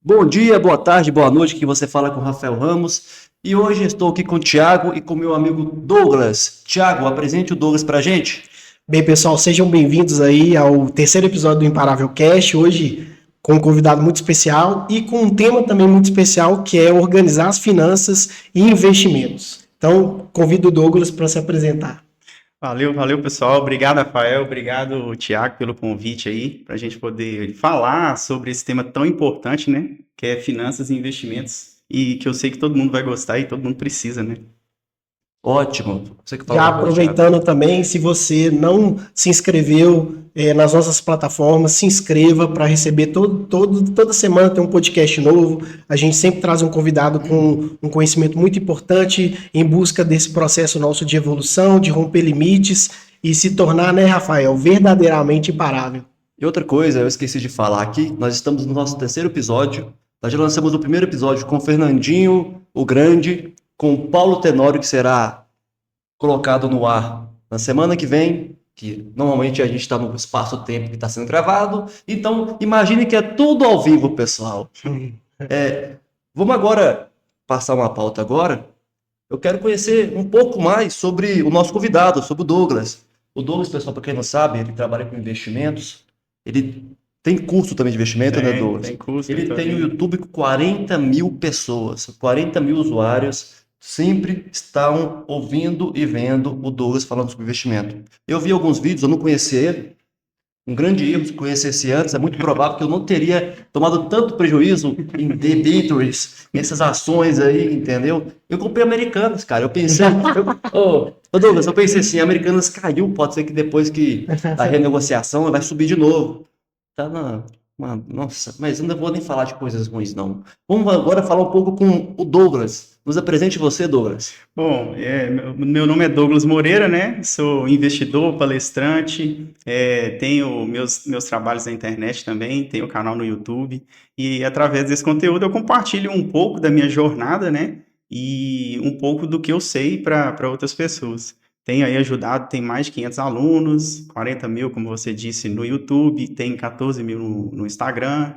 Bom dia, boa tarde, boa noite, que você fala com o Rafael Ramos. E hoje estou aqui com o Thiago e com meu amigo Douglas. Thiago, apresente o Douglas pra gente. Bem, pessoal, sejam bem-vindos aí ao terceiro episódio do Imparável Cast. Hoje com um convidado muito especial e com um tema também muito especial, que é organizar as finanças e investimentos. Então, convido o Douglas para se apresentar. Valeu, pessoal. Obrigado, Rafael. Obrigado, Thiago, pelo convite aí, para a gente poder falar sobre esse tema tão importante, né? Que é finanças e investimentos, e que eu sei que todo mundo vai gostar e todo mundo precisa, né? Ótimo. Você que fala Já agora, Thiago. aproveitando também, se você não se inscreveu nas nossas plataformas, se inscreva para receber toda semana tem um podcast novo. A gente sempre traz um convidado com um conhecimento muito importante em busca desse processo nosso de evolução, de romper limites e se tornar, né, Rafael, verdadeiramente imparável. E outra coisa, eu esqueci de falar aqui, nós estamos no nosso terceiro episódio. Nós já lançamos o primeiro episódio com o Fernandinho, o Grande, com o Paulo Tenório, que será colocado no ar na semana que vem, que normalmente a gente está no espaço-tempo que está sendo gravado. Então, imagine que é tudo ao vivo, pessoal. Vamos agora passar uma pauta agora. Eu quero conhecer um pouco mais sobre o nosso convidado, sobre o Douglas. O Douglas, pessoal, para quem não sabe, ele trabalha com investimentos. Ele tem curso também de investimento, né, Douglas? Tem custo Ele tem no também. YouTube 40 mil pessoas, 40 mil usuários, sempre estão ouvindo e vendo o Douglas falando sobre investimento. Eu vi alguns vídeos, eu não conhecia ele. Um grande erro se conhecesse antes, é muito provável que eu não teria tomado tanto prejuízo em debentures, nessas ações aí, entendeu? Eu comprei Americanas, cara. Eu pensei, ô Douglas, eu pensei assim, Americanas caiu, pode ser que depois que da renegociação vai subir de novo. Tá nossa, mas eu não vou nem falar de coisas ruins, não. Vamos agora falar um pouco com o Douglas. Nos apresente você, Douglas. Bom, meu nome é Douglas Moreira, né? Sou investidor, palestrante, tenho meus trabalhos na internet também, tenho canal no YouTube, e através desse conteúdo eu compartilho um pouco da minha jornada, né? E um pouco do que eu sei para outras pessoas. Tenho aí ajudado, tem mais de 500 alunos, 40 mil, como você disse, no YouTube, tem 14 mil no Instagram,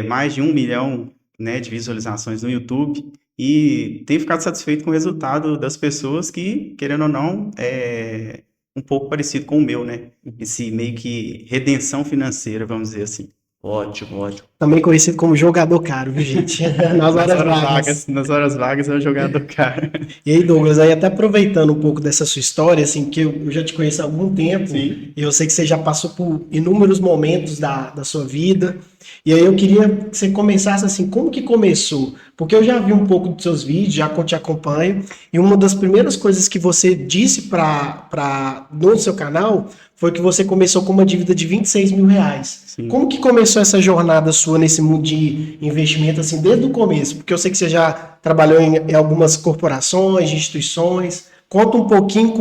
mais de 1 milhão, né, de visualizações no YouTube. E tenho ficado satisfeito com o resultado das pessoas que, querendo ou não, é um pouco parecido com o meu, né? Esse meio que redenção financeira, vamos dizer assim. Ótimo, ótimo. Também conhecido como jogador caro, viu, gente? Nas Nas horas horas vagas. vagas, nas horas vagas é o jogador cara. E aí, Douglas, aí até aproveitando um pouco dessa sua história, assim, que eu já te conheço há algum tempo, Sim. e eu sei que você já passou por inúmeros momentos da sua vida, e aí eu queria que você começasse assim, como que começou? Porque eu já vi um pouco dos seus vídeos, já te acompanho, e uma das primeiras coisas que você disse no seu canal foi que você começou com uma dívida de 26 mil reais. Sim. Como que começou essa jornada sua nesse mundo de investimento, assim, desde o começo? Porque eu sei que você já trabalhou em algumas corporações, instituições. Conta um pouquinho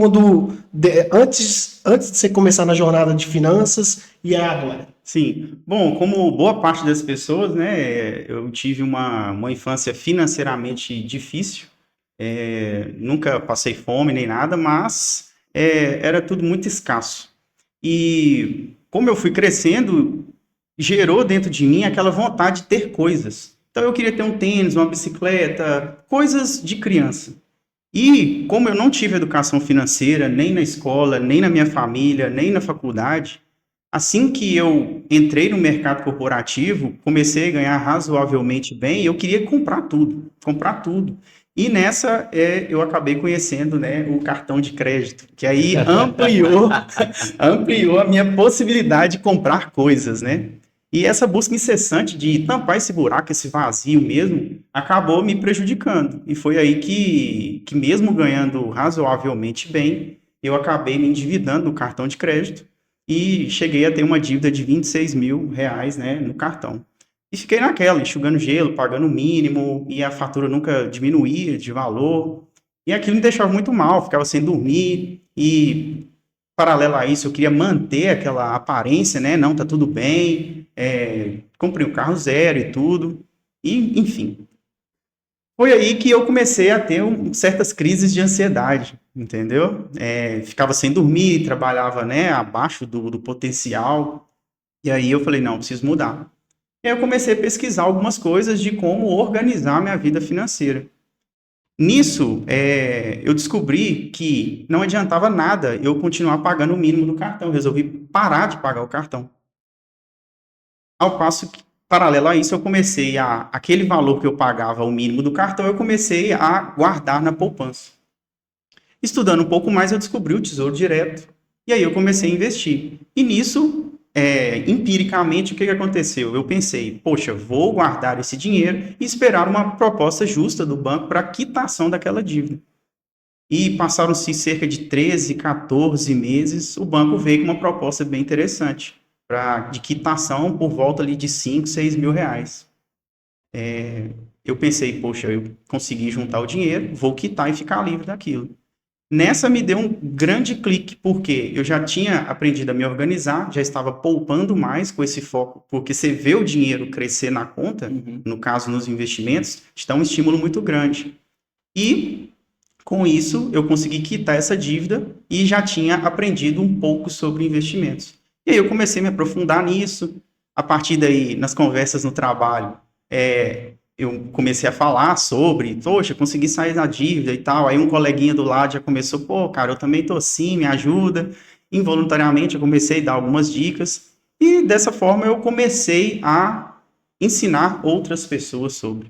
antes de você começar na jornada de finanças e agora. Sim. Bom, como boa parte das pessoas, né, eu tive uma infância financeiramente difícil. Nunca passei fome nem nada, mas era tudo muito escasso. E como eu fui crescendo, gerou dentro de mim aquela vontade de ter coisas. Então eu queria ter um tênis, uma bicicleta, coisas de criança. E como eu não tive educação financeira, nem na escola, nem na minha família, nem na faculdade, assim que eu entrei no mercado corporativo, comecei a ganhar razoavelmente bem, e eu queria comprar tudo, comprar tudo. E nessa eu acabei conhecendo, né, o cartão de crédito, que aí ampliou a minha possibilidade de comprar coisas, né? E essa busca incessante de tampar esse buraco, esse vazio mesmo, acabou me prejudicando. E foi aí que mesmo ganhando razoavelmente bem, eu acabei me endividando no cartão de crédito e cheguei a ter uma dívida de 26 mil reais, né, no cartão. E fiquei naquela, enxugando gelo, pagando o mínimo, e a fatura nunca diminuía de valor. E aquilo me deixava muito mal, ficava sem dormir, e paralelo a isso, eu queria manter aquela aparência, né? Não, tá tudo bem, comprei um carro zero e tudo, e enfim. Foi aí que eu comecei a ter certas crises de ansiedade, entendeu? Ficava sem dormir, trabalhava, né, abaixo do potencial, e aí eu falei, não, preciso mudar. E aí eu comecei a pesquisar algumas coisas de como organizar minha vida financeira. Nisso, eu descobri que não adiantava nada eu continuar pagando o mínimo do cartão. Eu resolvi parar de pagar o cartão. Ao passo que, paralelo a isso, eu comecei aquele valor que eu pagava o mínimo do cartão, eu comecei a guardar na poupança. Estudando um pouco mais, eu descobri o Tesouro Direto. E aí eu comecei a investir. E nisso, empiricamente, o que aconteceu? Eu pensei, poxa, vou guardar esse dinheiro e esperar uma proposta justa do banco para a quitação daquela dívida. E passaram-se cerca de 13, 14 meses, o banco veio com uma proposta bem interessante, de quitação por volta ali de 5, 6 mil reais. Eu pensei, poxa, eu consegui juntar o dinheiro, vou quitar e ficar livre daquilo. Nessa me deu um grande clique, porque eu já tinha aprendido a me organizar, já estava poupando mais com esse foco, porque você vê o dinheiro crescer na conta, no caso nos investimentos, te dá um estímulo muito grande. E com isso eu consegui quitar essa dívida e já tinha aprendido um pouco sobre investimentos. E aí eu comecei a me aprofundar nisso. A partir daí, nas conversas no trabalho, eu comecei a falar sobre, poxa, consegui sair da dívida e tal. Aí um coleguinha do lado já começou, pô, cara, eu também tô assim, me ajuda. Involuntariamente eu comecei a dar algumas dicas. E dessa forma eu comecei a ensinar outras pessoas sobre.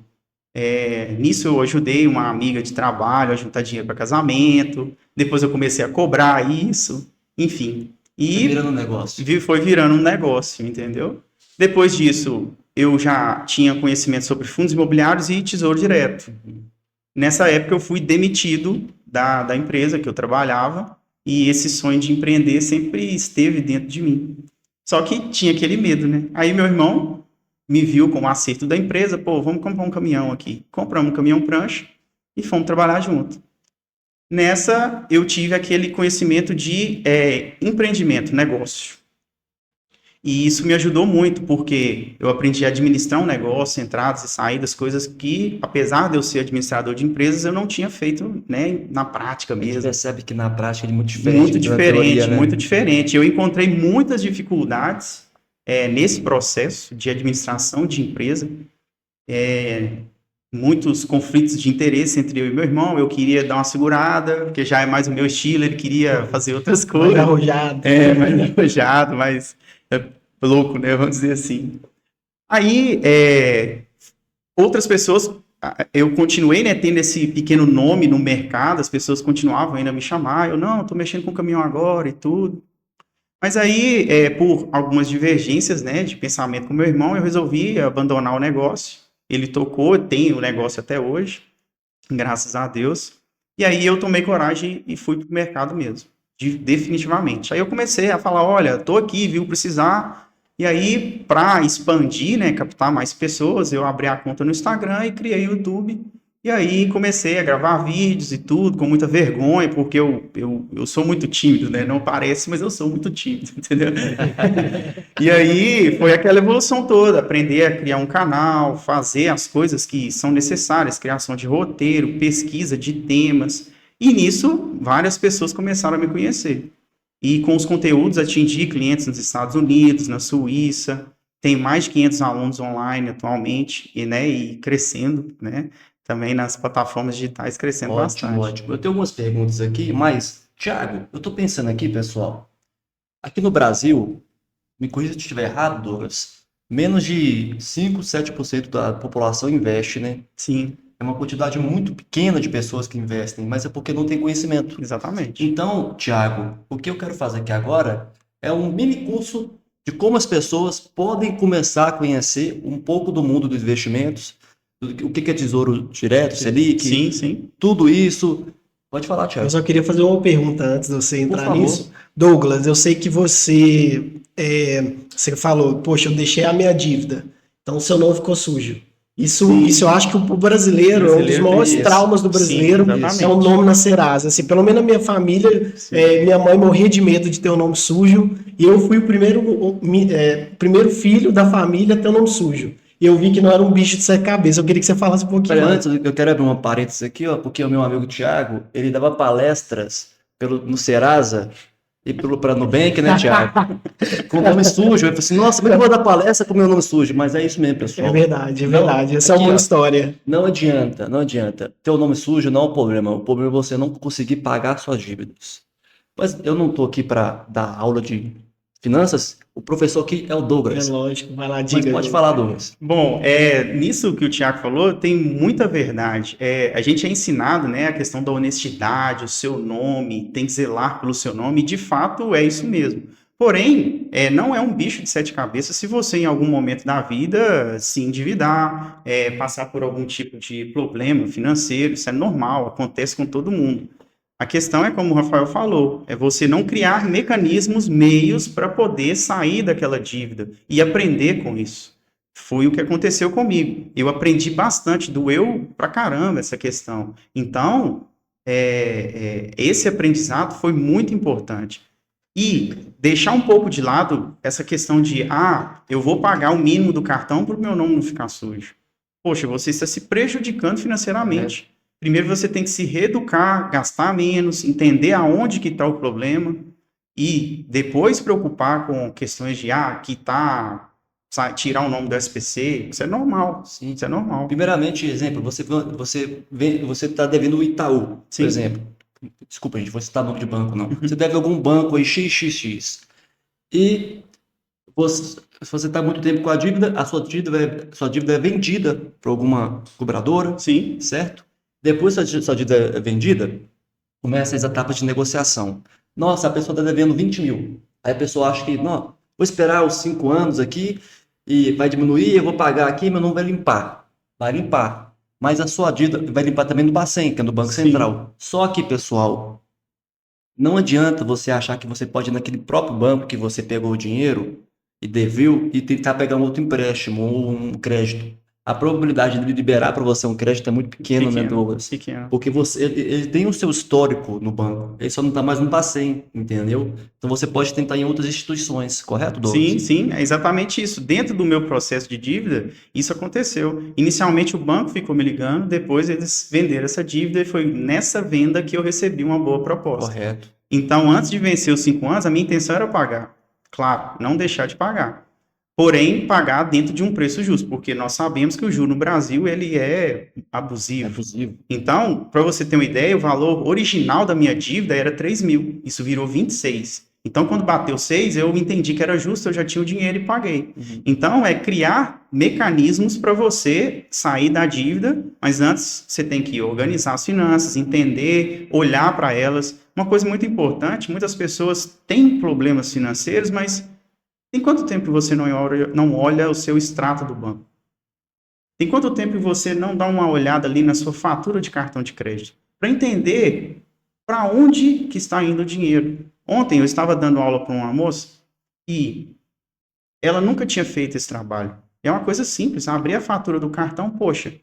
Nisso eu ajudei uma amiga de trabalho a juntar dinheiro para casamento. Depois eu comecei a cobrar isso, enfim. Foi virando um negócio. Foi virando um negócio, entendeu? Depois disso, eu já tinha conhecimento sobre fundos imobiliários e tesouro direto. Nessa época, eu fui demitido da empresa que eu trabalhava e esse sonho de empreender sempre esteve dentro de mim. Só que tinha aquele medo, né? Aí meu irmão me viu como acerto da empresa, pô, vamos comprar um caminhão aqui. Compramos um caminhão prancha e fomos trabalhar junto. Nessa, eu tive aquele conhecimento de empreendimento, negócio. E isso me ajudou muito, porque eu aprendi a administrar um negócio, entradas e saídas, coisas que, apesar de eu ser administrador de empresas, eu não tinha feito, né, na prática mesmo. Você percebe que na prática ele é muito diferente. Muito diferente, teoria, né? muito diferente. Eu encontrei muitas dificuldades nesse processo de administração de empresa, muitos conflitos de interesse entre eu e meu irmão. Eu queria dar uma segurada, porque já é mais o meu estilo, ele queria fazer outras coisas. Mais arrojado. Mais arrojado, mais louco, né? Vamos dizer assim. Aí, outras pessoas, eu continuei, né, tendo esse pequeno nome no mercado, as pessoas continuavam ainda a me chamar, eu não, estou mexendo com o caminhão agora e tudo. Mas aí, por algumas divergências, né, de pensamento com meu irmão, eu resolvi abandonar o negócio. Ele tocou, tem o negócio até hoje, graças a Deus. E aí eu tomei coragem e fui para o mercado mesmo, definitivamente. Aí eu comecei a falar, olha, estou aqui, viu, precisar. E aí, para expandir, né, captar mais pessoas, eu abri a conta no Instagram e criei o YouTube. E aí comecei a gravar vídeos e tudo, com muita vergonha, porque eu sou muito tímido, né? Não parece, mas eu sou muito tímido, entendeu? E aí foi aquela evolução toda, aprender a criar um canal, fazer as coisas que são necessárias, criação de roteiro, pesquisa de temas. E nisso, várias pessoas começaram a me conhecer. E com os conteúdos, atingi clientes nos Estados Unidos, na Suíça. Tem mais de 500 alunos online atualmente, e crescendo, né? Também nas plataformas digitais, crescendo bastante. Ótimo. Eu tenho algumas perguntas aqui, mas, Thiago, eu estou pensando aqui, pessoal. Aqui no Brasil, me corrija se eu estiver errado, Douglas, menos de 5, 7% da população investe, né? Sim. É uma quantidade muito pequena de pessoas que investem, mas é porque não tem conhecimento. Exatamente. Então, Thiago, o que eu quero fazer aqui agora é um mini curso de como as pessoas podem começar a conhecer um pouco do mundo dos investimentos, o que é Tesouro Direto, Selic, sim. Tudo isso. Pode falar, Thiago. Eu só queria fazer uma pergunta antes de você entrar favor. nisso. Douglas, eu sei que você falou, poxa, eu deixei a minha dívida, então o seu nome ficou sujo. Isso eu acho que o brasileiro é um dos maiores traumas do brasileiro, é o nome na Serasa. Assim, pelo menos na minha família, minha mãe morria de medo de ter o nome sujo, e eu fui o primeiro filho da família a ter o nome sujo. E eu vi que não era um bicho de sete cabeças. Eu queria que você falasse um pouquinho mais. Antes, eu quero abrir uma parênteses aqui, ó, porque o meu amigo Thiago, ele dava palestras no Serasa, E para Nubank, né, Thiago? Com o nome sujo. Eu falei assim, nossa, como é que eu vou dar palestra com o meu nome sujo? Mas é isso mesmo, pessoal. É verdade, é Não, verdade. Essa é aqui, uma ó, história. não adianta, não adianta. Ter o nome sujo não é o problema. O problema é você não conseguir pagar suas dívidas. Mas eu não estou aqui para dar aula de finanças. O professor aqui é o É Douglas. lógico. Vai lá, Mas diga. pode falar, Douglas. Bom, nisso que o Tiago falou, tem muita verdade. A gente é ensinado, né, a questão da honestidade, o seu nome, tem que zelar pelo seu nome, e de fato é isso mesmo. Porém, não é um bicho de sete cabeças se você, em algum momento da vida, se endividar, passar por algum tipo de problema financeiro, isso é normal, acontece com todo mundo. A questão é, como o Rafael falou, é você não criar mecanismos, meios para poder sair daquela dívida e aprender com isso. Foi o que aconteceu comigo. Eu aprendi bastante, doeu pra caramba essa questão. Então, esse aprendizado foi muito importante. E deixar um pouco de lado essa questão de, eu vou pagar o mínimo do cartão para o meu nome não ficar sujo. Poxa, você está se prejudicando financeiramente. Primeiro você tem que se reeducar, gastar menos, entender aonde que está o problema e depois se preocupar com questões de, quitar, tirar o nome do SPC. Isso é normal. Sim. Isso é normal. Primeiramente, exemplo, você está devendo o Itaú, Sim. por exemplo. Desculpa, gente, vou citar nome de banco, não. Você deve algum banco aí, XXX. E se você está muito tempo com a dívida, a sua dívida é vendida para alguma cobradora, Sim. certo? Depois que sua dívida é vendida, começa as etapas de negociação. Nossa, a pessoa está devendo 20 mil. Aí a pessoa acha que, não, vou esperar os 5 anos aqui e vai diminuir, eu vou pagar aqui, mas não vai limpar. Vai limpar. Mas a sua dívida vai limpar também no Bacen, que é no Banco Sim. Central. Só que, pessoal, não adianta você achar que você pode ir naquele próprio banco que você pegou o dinheiro e deviu e tentar pegar um outro empréstimo ou um crédito. A probabilidade de ele liberar para você um crédito é muito pequena, né, Douglas? Pequeno. Porque ele tem o seu histórico no banco, ele só não está mais no Bacen, entendeu? Então você pode tentar em outras instituições, correto, Douglas? Sim, sim, é exatamente isso. Dentro do meu processo de dívida, isso aconteceu. Inicialmente o banco ficou me ligando, depois eles venderam essa dívida e foi nessa venda que eu recebi uma boa proposta. Correto. Então, antes de vencer os 5 anos, a minha intenção era pagar. Claro, não deixar de pagar. Porém, pagar dentro de um preço justo, porque nós sabemos que o juro no Brasil ele é abusivo. Abusivo. Então, para você ter uma ideia, o valor original da minha dívida era 3 mil, isso virou 26. Então, quando bateu 6, eu entendi que era justo, eu já tinha o dinheiro e paguei. Então, é criar mecanismos para você sair da dívida, mas antes você tem que organizar as finanças, entender, olhar para elas. Uma coisa muito importante, muitas pessoas têm problemas financeiros, mas tem quanto tempo você não olha o seu extrato do banco? Tem quanto tempo você não dá uma olhada ali na sua fatura de cartão de crédito? Para entender para onde que está indo o dinheiro. Ontem eu estava dando aula para uma moça e ela nunca tinha feito esse trabalho. É uma coisa simples, abrir a fatura do cartão, poxa,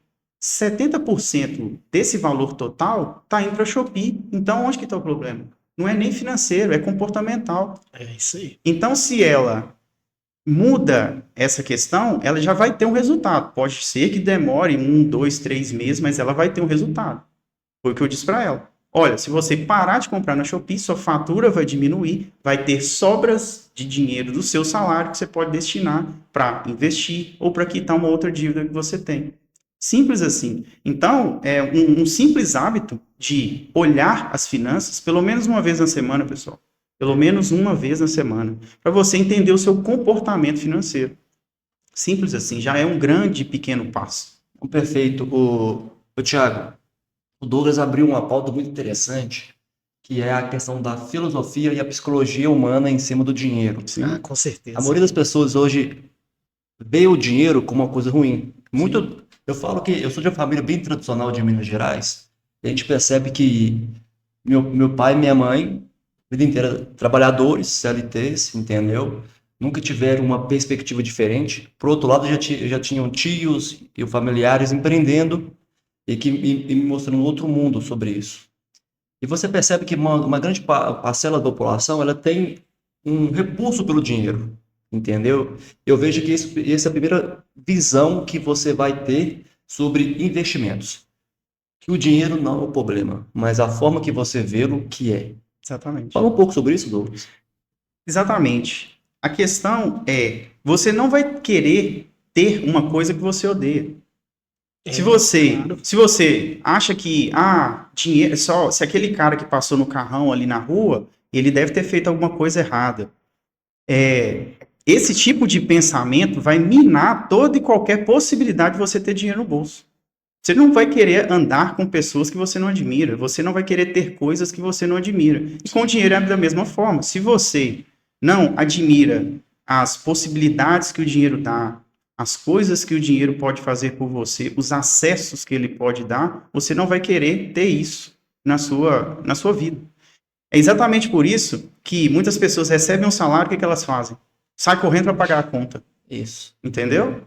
70% desse valor total está indo para a Shopee. Então onde que está o problema? Não é nem financeiro, é comportamental. É isso aí. Então se ela muda essa questão, ela já vai ter um resultado. Pode ser que demore 1, 2, 3 meses, mas ela vai ter um resultado. Foi o que eu disse para ela. Olha, se você parar de comprar na Shopee, sua fatura vai diminuir, vai ter sobras de dinheiro do seu salário que você pode destinar para investir ou para quitar uma outra dívida que você tem. Simples assim. Então, é um simples hábito de olhar as finanças pelo menos uma vez na semana, pessoal. Pelo menos uma vez na semana, para você entender o seu comportamento financeiro. Simples assim, já é um grande pequeno passo. Perfeito. O Thiago, o Douglas abriu uma pauta muito interessante, que é a questão da filosofia e a psicologia humana em cima do dinheiro. Sim. Com certeza. A maioria das pessoas hoje vê o dinheiro como uma coisa ruim. Eu falo que eu sou de uma família bem tradicional de Minas Gerais, e a gente percebe que meu pai e minha mãe, a vida inteira, trabalhadores, CLTs, entendeu? Nunca tiveram uma perspectiva diferente. Por outro lado, já tinham tios e familiares empreendendo e me mostrando outro mundo sobre isso. E você percebe que uma grande parcela da população ela tem um repulso pelo dinheiro, entendeu? Eu vejo que essa é a primeira visão que você vai ter sobre investimentos. Que o dinheiro não é o problema, mas a forma que você vê-lo que é. Exatamente. Fala um pouco sobre isso, Douglas. Exatamente. A questão é, você não vai querer ter uma coisa que você odeia. Se você acha que dinheiro só se aquele cara que passou no carrão ali na rua, ele deve ter feito alguma coisa errada. Esse tipo de pensamento vai minar toda e qualquer possibilidade de você ter dinheiro no bolso. Você não vai querer andar com pessoas que você não admira. Você não vai querer ter coisas que você não admira. E com o dinheiro é da mesma forma. Se você não admira as possibilidades que o dinheiro dá, as coisas que o dinheiro pode fazer por você, os acessos que ele pode dar, você não vai querer ter isso na sua vida. É exatamente por isso que muitas pessoas recebem um salário, o que elas fazem? Sai correndo para pagar a conta. Isso. Entendeu?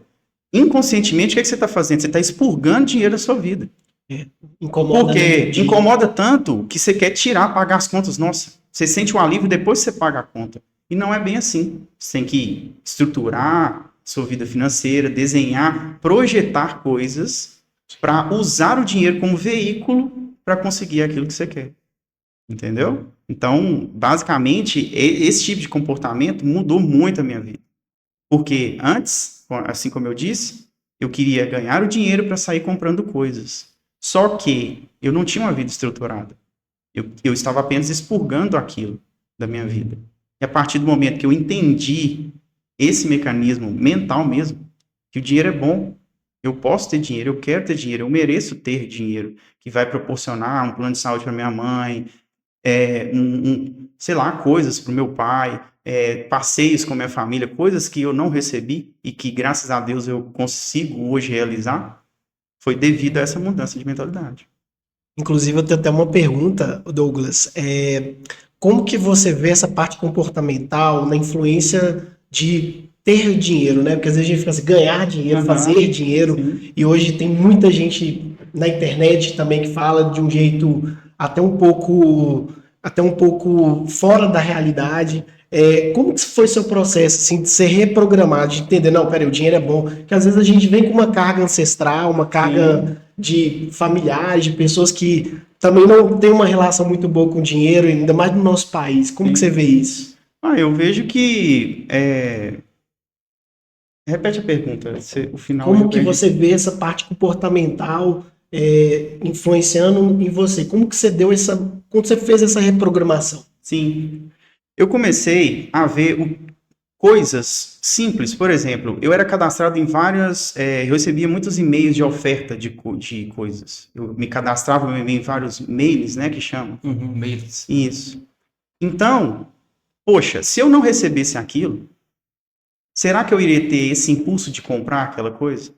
Inconscientemente, o que você está fazendo? Você está expurgando dinheiro da sua vida. Incomoda, Porque né? incomoda tanto que você quer tirar, pagar as contas. Nossa, você sente um alívio depois que você paga a conta. E não é bem assim. Você tem que estruturar sua vida financeira, desenhar, projetar coisas para usar o dinheiro como veículo para conseguir aquilo que você quer. Entendeu? Então, basicamente, esse tipo de comportamento mudou muito a minha vida. Porque antes, assim como eu disse, eu queria ganhar o dinheiro para sair comprando coisas. Só que eu não tinha uma vida estruturada. Eu estava apenas expurgando aquilo da minha vida. E a partir do momento que eu entendi esse mecanismo mental mesmo, que o dinheiro é bom, eu posso ter dinheiro, eu quero ter dinheiro, eu mereço ter dinheiro, que vai proporcionar um plano de saúde para minha mãe, sei lá, coisas para o meu pai, passeios com minha família, coisas que eu não recebi e que, graças a Deus, eu consigo hoje realizar, foi devido a essa mudança de mentalidade. Inclusive, eu tenho até uma pergunta, Douglas. Como que você vê essa parte comportamental na influência de ter dinheiro, né? Porque às vezes a gente fica assim, ganhar dinheiro, fazer dinheiro, sim. e hoje tem muita gente na internet também que fala de um jeito até um pouco fora da realidade. Como que foi seu processo assim, de ser reprogramado, de entender, não, peraí, o dinheiro é bom, porque às vezes a gente vem com uma carga ancestral, uma carga de familiares, de pessoas que também não tem uma relação muito boa com o dinheiro, ainda mais no nosso país. Como que você vê isso? Eu vejo que... Repete a pergunta, o final... Como que você vê essa parte comportamental influenciando em você? Como que você como você fez essa reprogramação? Sim. Eu comecei a ver coisas simples. Por exemplo, eu era cadastrado em várias... eu recebia muitos e-mails de oferta de coisas. Eu me cadastrava em vários mails, né, que chamam. Mails. Isso. Então, poxa, se eu não recebesse aquilo, será que eu iria ter esse impulso de comprar aquela coisa?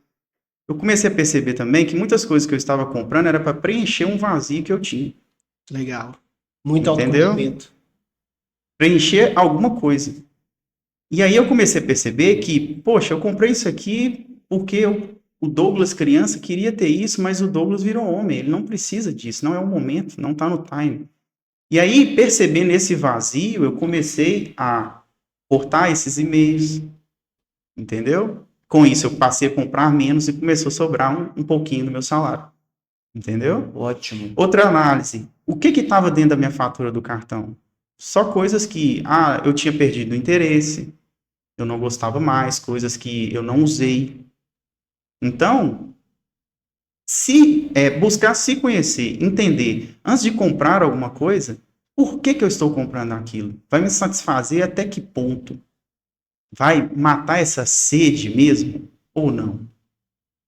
Eu comecei a perceber também que muitas coisas que eu estava comprando era para preencher um vazio que eu tinha. Legal. Muito Entendeu? autoconhecimento. Preencher alguma coisa. E aí eu comecei a perceber que, poxa, eu comprei isso aqui porque o Douglas criança queria ter isso, mas o Douglas virou homem, ele não precisa disso, não é o momento, não está no time. E aí, percebendo esse vazio, eu comecei a cortar esses e-mails, entendeu? Com isso, eu passei a comprar menos e começou a sobrar um pouquinho do meu salário, entendeu? Ótimo. Outra análise, o que estava dentro da minha fatura do cartão? Só coisas que, eu tinha perdido o interesse, eu não gostava mais, coisas que eu não usei. Então, buscar se conhecer, entender, antes de comprar alguma coisa, por que eu estou comprando aquilo? Vai me satisfazer até que ponto? Vai matar essa sede mesmo ou não?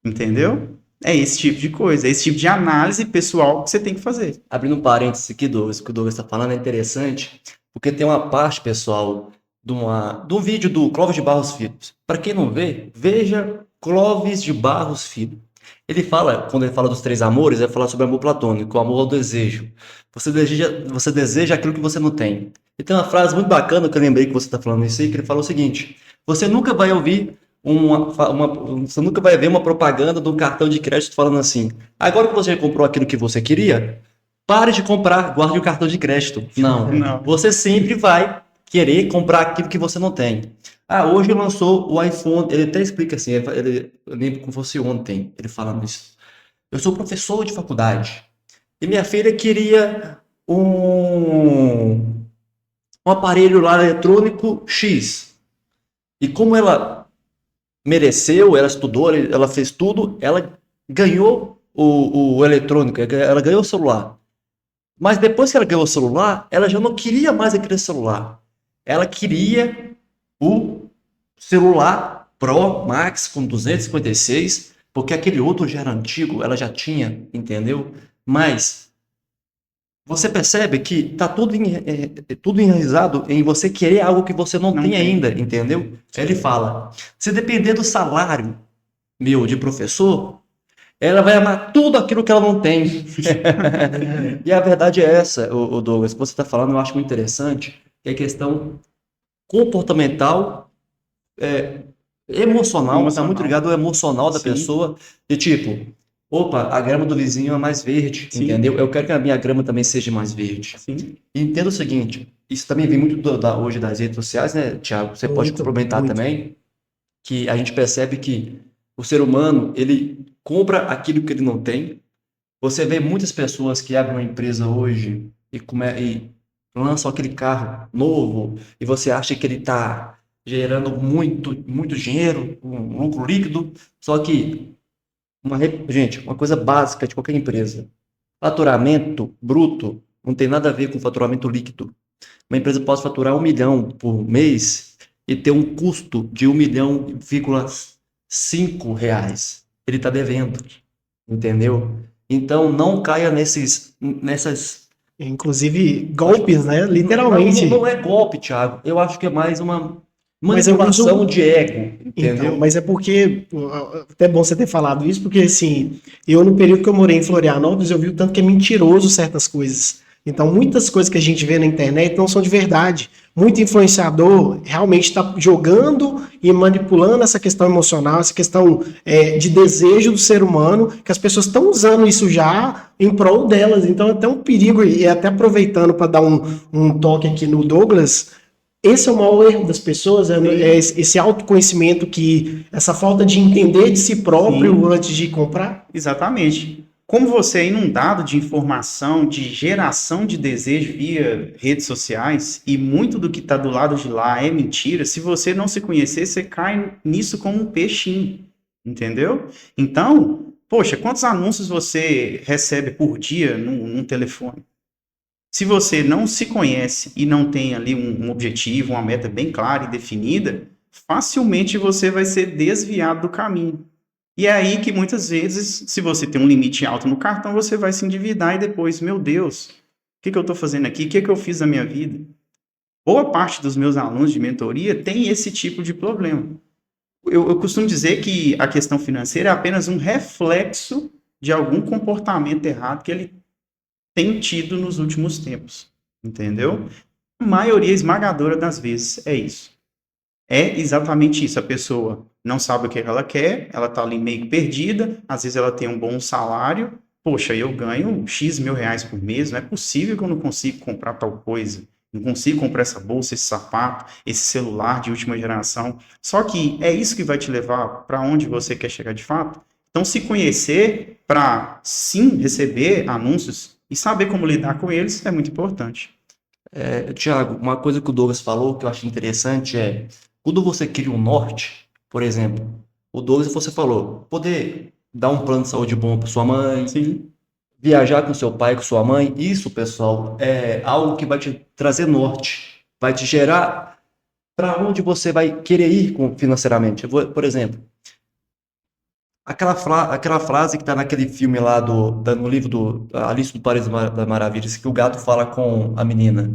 Entendeu? É esse tipo de coisa, é esse tipo de análise pessoal que você tem que fazer. Abrindo um parênteses aqui, Douglas, o que o Douglas está falando é interessante, porque tem uma parte, pessoal, de um vídeo do Clóvis de Barros Filho. Para quem não vê, veja Clóvis de Barros Filho. Ele fala, quando ele fala dos três amores, ele fala sobre amor platônico, o amor ao desejo. Você deseja aquilo que você não tem. E tem uma frase muito bacana que eu lembrei que você está falando isso aí, que ele fala o seguinte: você nunca vai ouvir você nunca vai ver uma propaganda de um cartão de crédito falando assim: agora que você já comprou aquilo que você queria, pare de comprar, guarde o cartão de crédito. Não. Não. Você sempre vai querer comprar aquilo que você não tem. Hoje lançou o iPhone, ele até explica assim, eu lembro como fosse ontem, ele falando isso. Eu sou professor de faculdade e minha filha queria um um aparelho lá eletrônico X. E como ela mereceu, ela estudou, ela fez tudo, ela ganhou o eletrônico, ela ganhou o celular. Mas depois que ela ganhou o celular, ela já não queria mais aquele celular. Ela queria o celular Pro Max com 256, porque aquele outro já era antigo, ela já tinha, entendeu? Mas você percebe que tá tudo enraizado em você querer algo que você não tem ainda, entendeu? Ele fala, se depender do salário meu de professor, ela vai amar tudo aquilo que ela não tem. E a verdade é essa, o Douglas, que você está falando, eu acho muito interessante, que é a questão comportamental, emocional, está muito ligado ao emocional da Sim. pessoa, de tipo, opa, a grama do vizinho é mais verde, Sim. entendeu? Eu quero que a minha grama também seja mais verde. Sim. E entenda o seguinte, isso também vem muito hoje das redes sociais, né, Thiago? Você pode Muito, complementar muito. também, que a gente percebe que o ser humano, ele compra aquilo que ele não tem. Você vê muitas pessoas que abrem uma empresa hoje e lançam aquele carro novo e você acha que ele está gerando muito dinheiro, um lucro líquido, só que, gente, uma coisa básica de qualquer empresa, faturamento bruto não tem nada a ver com faturamento líquido. Uma empresa pode faturar 1 milhão por mês e ter um custo de 1,5 milhão reais. Ele está devendo, entendeu? Então não caia nessas. Inclusive, golpes, né? Literalmente. Não é golpe, Thiago. Eu acho que é mais uma Mas eu manipulação uso- de ego, entendeu? Então, mas é porque, pô, até bom você ter falado isso, porque assim, eu no período que eu morei em Florianópolis, eu vi o tanto que é mentiroso certas coisas. Então, muitas coisas que a gente vê na internet não são de verdade. Muito influenciador realmente está jogando e manipulando essa questão emocional, essa questão de desejo do ser humano, que as pessoas estão usando isso já em prol delas. Então, é até um perigo, e até aproveitando para dar um toque aqui no Douglas, esse é o maior erro das pessoas, é esse autoconhecimento, essa falta de entender de si próprio Sim. antes de comprar. Exatamente. Como você é inundado de informação, de geração de desejo via redes sociais, e muito do que está do lado de lá é mentira, se você não se conhecer, você cai nisso como um peixinho, entendeu? Então, poxa, quantos anúncios você recebe por dia num telefone? Se você não se conhece e não tem ali um objetivo, uma meta bem clara e definida, facilmente você vai ser desviado do caminho. E é aí que muitas vezes, se você tem um limite alto no cartão, você vai se endividar e depois, meu Deus, o que eu estou fazendo aqui? O que eu fiz na minha vida? Boa parte dos meus alunos de mentoria tem esse tipo de problema. Eu costumo dizer que a questão financeira é apenas um reflexo de algum comportamento errado que ele tem tido nos últimos tempos, entendeu? A maioria esmagadora das vezes é isso. É exatamente isso. A pessoa não sabe o que ela quer, ela tá ali meio perdida, às vezes ela tem um bom salário, poxa, eu ganho X mil reais por mês, não é possível que eu não consiga comprar tal coisa, não consigo comprar essa bolsa, esse sapato, esse celular de última geração. Só que é isso que vai te levar para onde você quer chegar de fato? Então, se conhecer para sim receber anúncios e saber como lidar com eles é muito importante. Tiago, uma coisa que o Douglas falou que eu acho interessante é quando você cria um norte, por exemplo, o Douglas, você falou, poder dar um plano de saúde bom para sua mãe, Sim, viajar com seu pai, com sua mãe, isso, pessoal, é algo que vai te trazer norte, vai te gerar para onde você vai querer ir financeiramente. Por exemplo, aquela frase que está naquele filme lá no livro do Alice no País das Maravilhas, que o gato fala com a menina.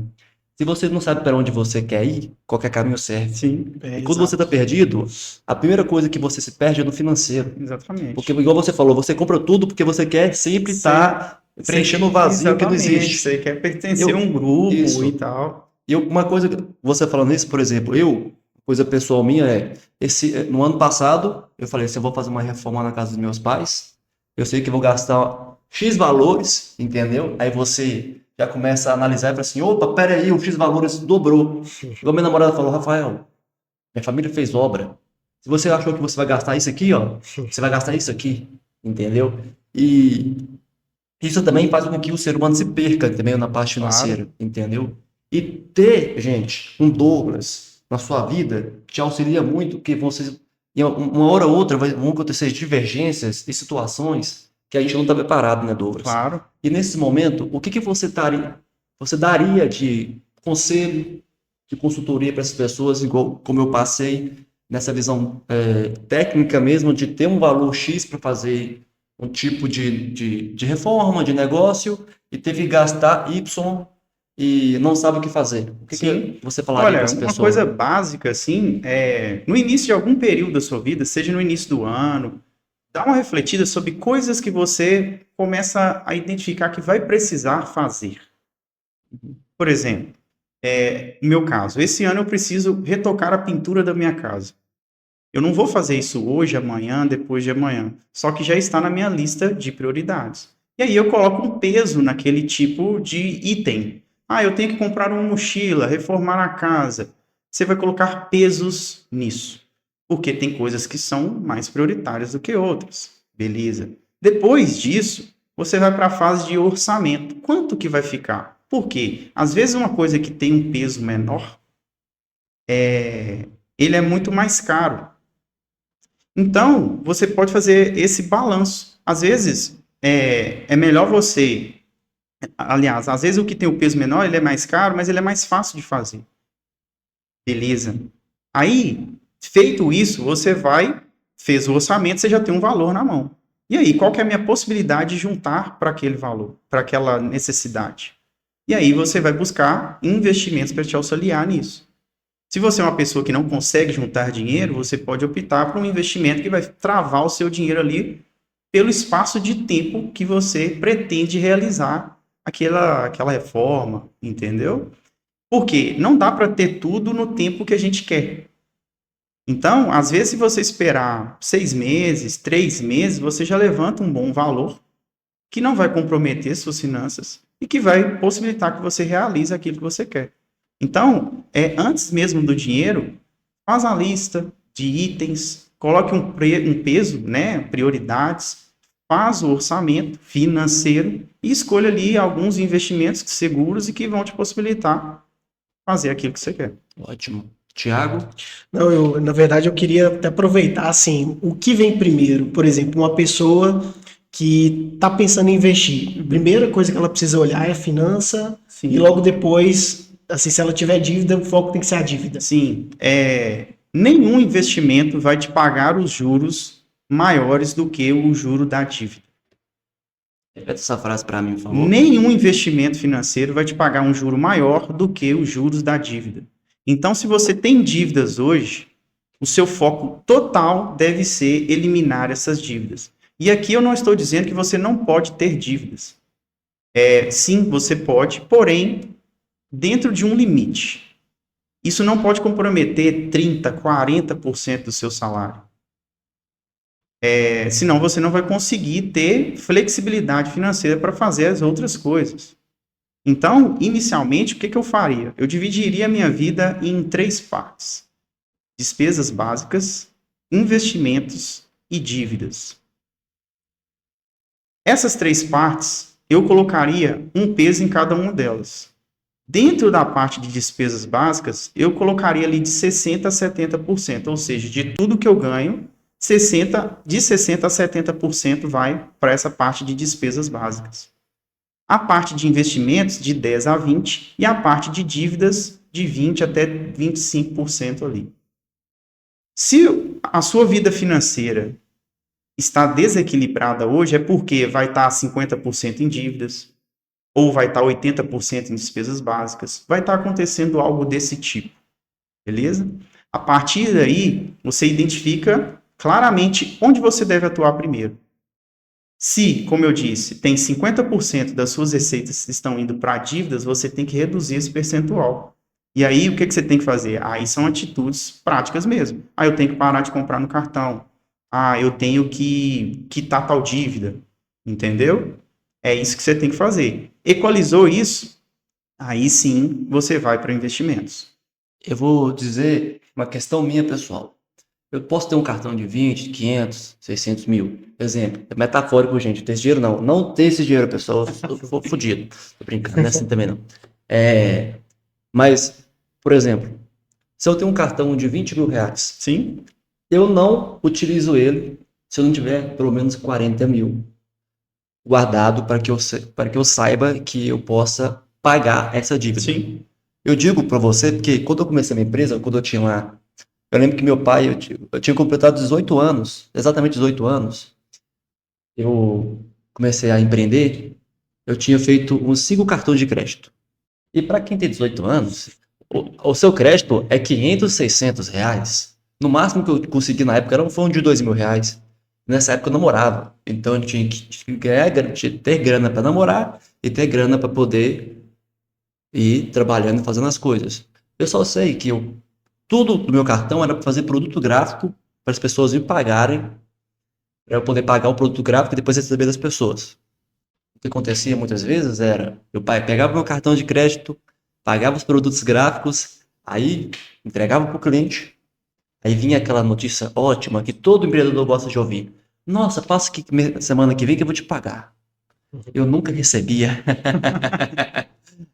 Se você não sabe para onde você quer ir, qualquer caminho serve. sim, E quando você está perdido, a primeira coisa que você se perde é no financeiro. exatamente. Porque, igual você falou, você compra tudo porque você quer sempre estar preenchendo o vazio que não existe. Você quer pertencer a um grupo Isso. e tal. E uma coisa, você falando isso, por exemplo, coisa pessoal minha no ano passado, eu falei assim, eu vou fazer uma reforma na casa dos meus pais, eu sei que vou gastar X valores, entendeu? Aí você já começa a analisar e fala assim, opa, peraí, o X valores dobrou. Igual minha namorada falou, Rafael, minha família fez obra. Se você achou que você vai gastar isso aqui, ó, você vai gastar isso aqui, entendeu? E isso também faz com que o ser humano se perca também na parte financeira, entendeu? E ter, gente, um Douglas na sua vida te auxilia muito, porque vocês, em uma hora ou outra, vão acontecer divergências e situações que a gente não está preparado, né, Douglas? Claro. E nesse momento, o que você daria de conselho, de consultoria para essas pessoas, igual como eu passei nessa visão técnica mesmo, de ter um valor X para fazer um tipo de reforma, de negócio, e teve que gastar Y e não sabe o que fazer. O que Sim. você falaria Olha, para essa uma pessoa? coisa básica, assim, no início de algum período da sua vida, seja no início do ano, dá uma refletida sobre coisas que você começa a identificar que vai precisar fazer. Por exemplo, no meu caso, esse ano eu preciso retocar a pintura da minha casa. Eu não vou fazer isso hoje, amanhã, depois de amanhã. Só que já está na minha lista de prioridades. E aí eu coloco um peso naquele tipo de item. Ah, eu tenho que comprar uma mochila, reformar a casa. Você vai colocar pesos nisso. Porque tem coisas que são mais prioritárias do que outras. Beleza. Depois disso, você vai para a fase de orçamento. Quanto que vai ficar? Por quê? Às vezes uma coisa que tem um peso menor, ele é muito mais caro. Então, você pode fazer esse balanço. Às vezes, é melhor você... Aliás, às vezes o que tem o peso menor, ele é mais caro, mas ele é mais fácil de fazer. Beleza. Aí, feito isso, você fez o orçamento, você já tem um valor na mão. E aí, qual que é a minha possibilidade de juntar para aquele valor, para aquela necessidade? E aí você vai buscar investimentos para te auxiliar nisso. Se você é uma pessoa que não consegue juntar dinheiro, você pode optar por um investimento que vai travar o seu dinheiro ali pelo espaço de tempo que você pretende realizar aquela reforma, entendeu? Porque não dá para ter tudo no tempo que a gente quer. Então, às vezes, se você esperar 6 meses, 3 meses, você já levanta um bom valor que não vai comprometer suas finanças e que vai possibilitar que você realize aquilo que você quer. Então, antes mesmo do dinheiro, faz a lista de itens, coloque um peso, né, prioridades, faz o orçamento financeiro e escolha ali alguns investimentos seguros e que vão te possibilitar fazer aquilo que você quer. Ótimo. Tiago? Não, na verdade, eu queria até aproveitar, assim, o que vem primeiro. Por exemplo, uma pessoa que está pensando em investir. A primeira coisa que ela precisa olhar é a finança. Sim. E logo depois, assim, se ela tiver dívida, o foco tem que ser a dívida. Sim, nenhum investimento vai te pagar os juros maiores do que o juro da dívida. Repete essa frase para mim, por favor. Nenhum investimento financeiro vai te pagar um juro maior do que os juros da dívida. Então, se você tem dívidas hoje, o seu foco total deve ser eliminar essas dívidas. E aqui eu não estou dizendo que você não pode ter dívidas. Sim, você pode, porém, dentro de um limite. Isso não pode comprometer 30%, 40% do seu salário. Senão você não vai conseguir ter flexibilidade financeira para fazer as outras coisas. Então, inicialmente, o que eu faria? Eu dividiria a minha vida em 3 partes: despesas básicas, investimentos e dívidas. Essas 3 partes, eu colocaria um peso em cada uma delas. Dentro da parte de despesas básicas, eu colocaria ali de 60% a 70%, ou seja, de tudo que eu ganho, de 60% a 70% vai para essa parte de despesas básicas. A parte de investimentos, de 10% a 20%, e a parte de dívidas, de 20% até 25% ali. Se a sua vida financeira está desequilibrada hoje, é porque vai estar 50% em dívidas, ou vai estar 80% em despesas básicas, vai estar acontecendo algo desse tipo, beleza? A partir daí, você identifica claramente onde você deve atuar primeiro. Se, como eu disse, tem 50% das suas receitas que estão indo para dívidas, você tem que reduzir esse percentual. E aí, o que você tem que fazer? Aí são atitudes práticas mesmo. Eu tenho que parar de comprar no cartão. Eu tenho que quitar tal dívida. Entendeu? É isso que você tem que fazer. Equalizou isso, aí sim você vai para investimentos. Eu vou dizer uma questão minha pessoal. Eu posso ter um cartão de 20, 500, 600 mil. Exemplo, é metafórico, gente. Não tem esse dinheiro, não. Não tem esse dinheiro, pessoal. Eu vou fodido. Tô brincando, não é assim também, não. Mas, por exemplo, se eu tenho um cartão de 20 mil reais, Sim, eu não utilizo ele se eu não tiver pelo menos 40 mil guardado para que eu saiba que eu possa pagar essa dívida. sim, Eu digo para você porque quando eu comecei a minha empresa, quando eu tinha lá, eu lembro que meu pai, eu tinha completado 18 anos, exatamente 18 anos, eu comecei a empreender, eu tinha feito uns 5 cartões de crédito. E para quem tem 18 anos, o seu crédito é 500, 600 reais. No máximo que eu consegui na época foi um de 2 mil reais. Nessa época eu namorava. Então eu tinha que ter grana para namorar e ter grana para poder ir trabalhando e fazendo as coisas. Eu só sei que tudo do meu cartão era para fazer produto gráfico para as pessoas me pagarem, para eu poder pagar o produto gráfico e depois receber das pessoas. O que acontecia muitas vezes era, meu pai pegava meu cartão de crédito, pagava os produtos gráficos, aí entregava para o cliente, aí vinha aquela notícia ótima que todo empreendedor gosta de ouvir. Nossa, passa aqui semana que vem que eu vou te pagar. Eu nunca recebia.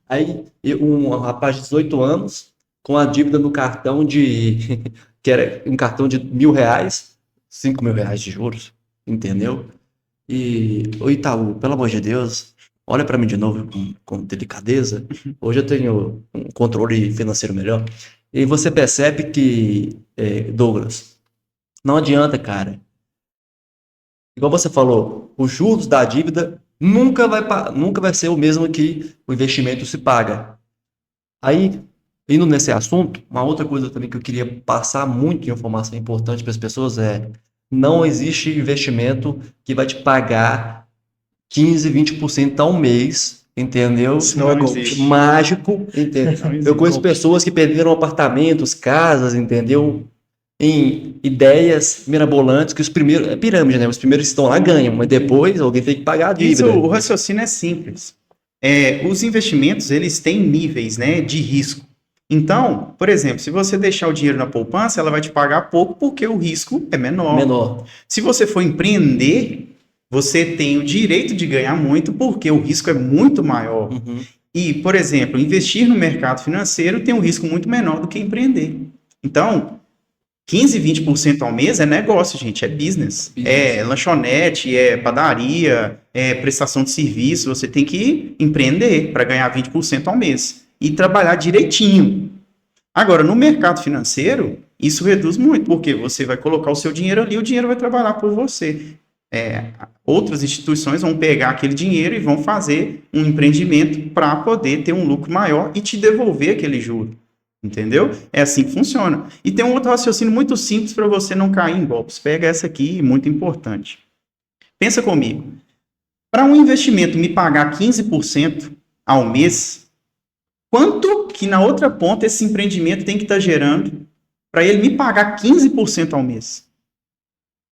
Aí um rapaz de 18 anos, com a dívida no cartão que era um cartão de 1.000 reais, 5.000 reais de juros, entendeu? E, o Itaú, pelo amor de Deus, olha para mim de novo com delicadeza. Hoje eu tenho um controle financeiro melhor. E você percebe que, Douglas, não adianta, cara. Igual você falou, os juros da dívida nunca vai ser o mesmo que o investimento se paga. Aí, indo nesse assunto, uma outra coisa também que eu queria passar muito de informação importante para as pessoas é: não existe investimento que vai te pagar 15, 20% ao mês, entendeu? Isso não é Não golpe. existe. Mágico, entendeu? Não Eu existe. conheço pessoas que perderam apartamentos, casas, entendeu? Em ideias mirabolantes que os primeiros, é pirâmide, né? Os primeiros que estão lá ganham, mas depois alguém tem que pagar a Isso, dívida. o raciocínio é simples. Os investimentos, eles têm níveis, né, de risco. Então, por exemplo, se você deixar o dinheiro na poupança, ela vai te pagar pouco porque o risco é menor. Menor. Se você for empreender, você tem o direito de ganhar muito porque o risco é muito maior. Uhum. E, por exemplo, investir no mercado financeiro tem um risco muito menor do que empreender. Então, 15, 20% ao mês é negócio, gente, é business. É lanchonete, é padaria, é prestação de serviço. Você tem que empreender para ganhar 20% ao mês e trabalhar direitinho. Agora, no mercado financeiro, isso reduz muito, porque você vai colocar o seu dinheiro ali, o dinheiro vai trabalhar por você. Outras instituições vão pegar aquele dinheiro e vão fazer um empreendimento para poder ter um lucro maior e te devolver aquele juro. Entendeu? É assim que funciona. E tem um outro raciocínio muito simples para você não cair em golpes. Pega essa aqui, muito importante. Pensa comigo. Para um investimento me pagar 15% ao mês, quanto que na outra ponta esse empreendimento tem que estar gerando para ele me pagar 15% ao mês?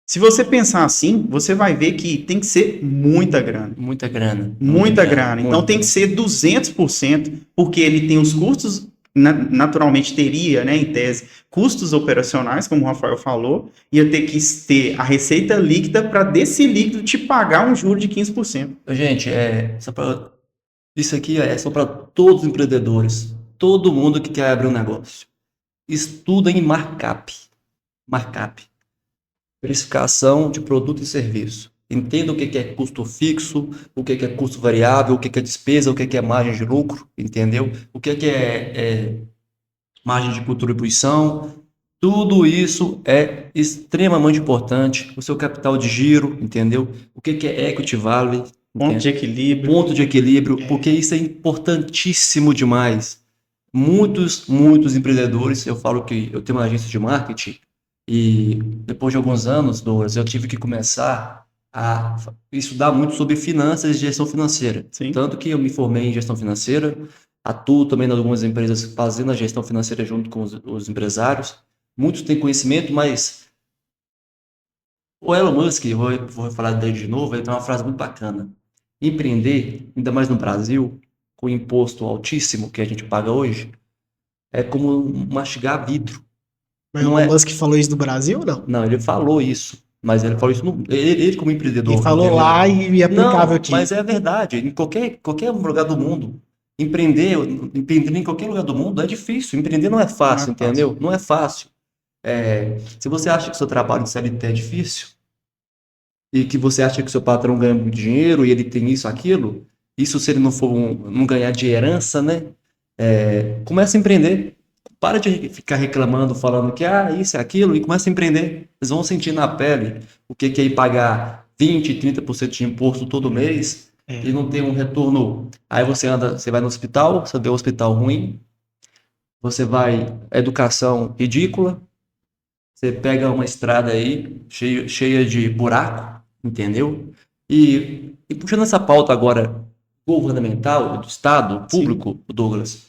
Se você pensar assim, você vai ver que tem que ser muita grana. Muita grana. Muita grana. Então muita. tem que ser 200%, porque ele tem os custos, naturalmente teria, né, em tese, custos operacionais, como o Rafael falou, ia ter que ter a receita líquida para desse líquido te pagar um juro de 15%. Gente, isso aqui é só para todos os empreendedores, todo mundo que quer abrir um negócio. Estuda em markup. Markup. Precificação de produto e serviço. Entenda o que é custo fixo, o que é custo variável, o que é despesa, o que é margem de lucro, entendeu? O que é margem de contribuição. Tudo isso é extremamente importante. O seu capital de giro, entendeu? O que é equity value. Ponto de equilíbrio. Ponto de equilíbrio, porque isso é importantíssimo demais. Muitos empreendedores, eu falo que eu tenho uma agência de marketing e depois de alguns anos, Douglas, eu tive que começar a estudar muito sobre finanças e gestão financeira. Sim. Tanto que eu me formei em gestão financeira, atuo também em algumas empresas fazendo a gestão financeira junto com os empresários. Muitos têm conhecimento, mas o Elon Musk, vou falar dele de novo, ele tem uma frase muito bacana. Empreender, ainda mais no Brasil, com o imposto altíssimo que a gente paga hoje, é como mastigar vidro. Mas o Elon Musk falou isso do Brasil ou não? Não, ele falou isso, mas ele falou isso, ele como empreendedor. Ele falou entendeu? lá e aplicável Não, aqui. mas é verdade, em qualquer lugar do mundo. Empreender em qualquer lugar do mundo é difícil. Empreender não é fácil, Não é fácil. entendeu? Não é fácil. Se você acha que o seu trabalho de CLT é difícil e que você acha que o seu patrão ganha muito dinheiro e ele tem isso, aquilo, isso se ele não for não ganhar de herança, né? Começa a empreender. Para de ficar reclamando, falando que isso é aquilo, e começa a empreender. Eles vão sentir na pele o que é ir pagar 20, 30% de imposto todo mês e não ter um retorno. Aí você vai no hospital, você vê o hospital ruim, você vai, educação ridícula, você pega uma estrada aí cheia de buraco, entendeu? E puxando essa pauta agora governamental, do Estado, público, Douglas,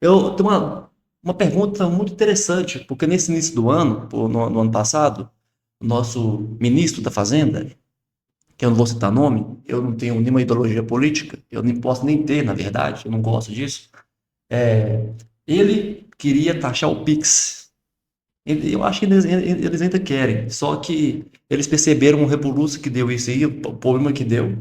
eu tenho uma pergunta muito interessante, porque nesse início do ano, no ano passado, o nosso ministro da Fazenda, que eu não vou citar nome, eu não tenho nenhuma ideologia política, eu nem posso nem ter, na verdade, eu não gosto disso, ele queria taxar o Pix. Eu acho que eles ainda querem, só que eles perceberam o rebuliço que deu isso aí, o problema que deu.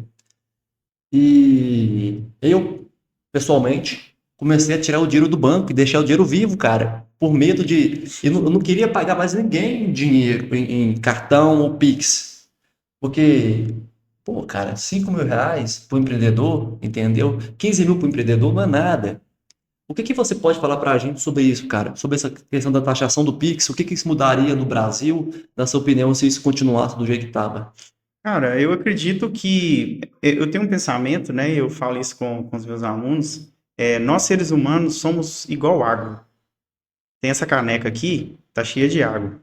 E eu, pessoalmente, comecei a tirar o dinheiro do banco e deixar o dinheiro vivo, cara, por medo de... Eu não queria pagar mais ninguém dinheiro em cartão ou Pix, porque, pô, cara, 5 mil reais para o empreendedor, entendeu? 15 mil para o empreendedor não é nada. O que você pode falar para a gente sobre isso, cara? Sobre essa questão da taxação do Pix, o que isso mudaria no Brasil, na sua opinião, se isso continuasse do jeito que estava? Cara, eu acredito que eu tenho um pensamento, né? Eu falo isso com os meus alunos. Nós seres humanos somos igual água. Tem essa caneca aqui, tá cheia de água.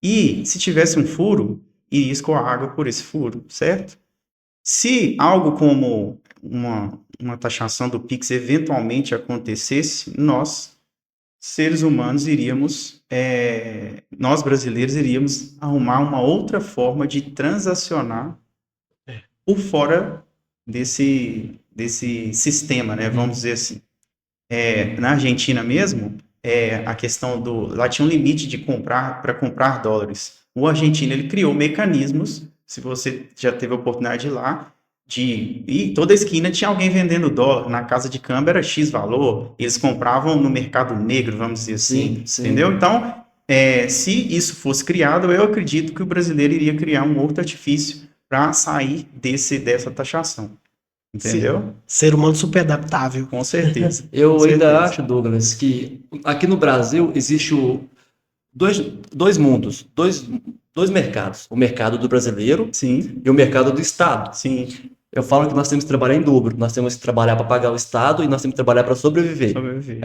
E se tivesse um furo, iria escoar água por esse furo, certo? Se algo como uma taxação do Pix eventualmente acontecesse, nós, seres humanos, nós brasileiros iríamos arrumar uma outra forma de transacionar por fora desse sistema, né? Vamos dizer assim. Na Argentina mesmo, a questão lá tinha um limite para comprar dólares. O argentino, ele criou mecanismos, se você já teve a oportunidade de ir lá, e toda esquina tinha alguém vendendo dólar, na casa de câmbio era X valor, eles compravam no mercado negro, vamos dizer assim, Sim. entendeu? Então, se isso fosse criado, eu acredito que o brasileiro iria criar um outro artifício para sair dessa taxação, entendeu? Ser humano super adaptável. Com certeza. Eu Com ainda certeza. acho, Douglas, que aqui no Brasil existe dois mundos, dois mercados. O mercado do brasileiro Sim, e o mercado do Estado. sim, Eu falo que nós temos que trabalhar em dobro. Nós temos que trabalhar para pagar o Estado e nós temos que trabalhar para sobreviver. sobreviver.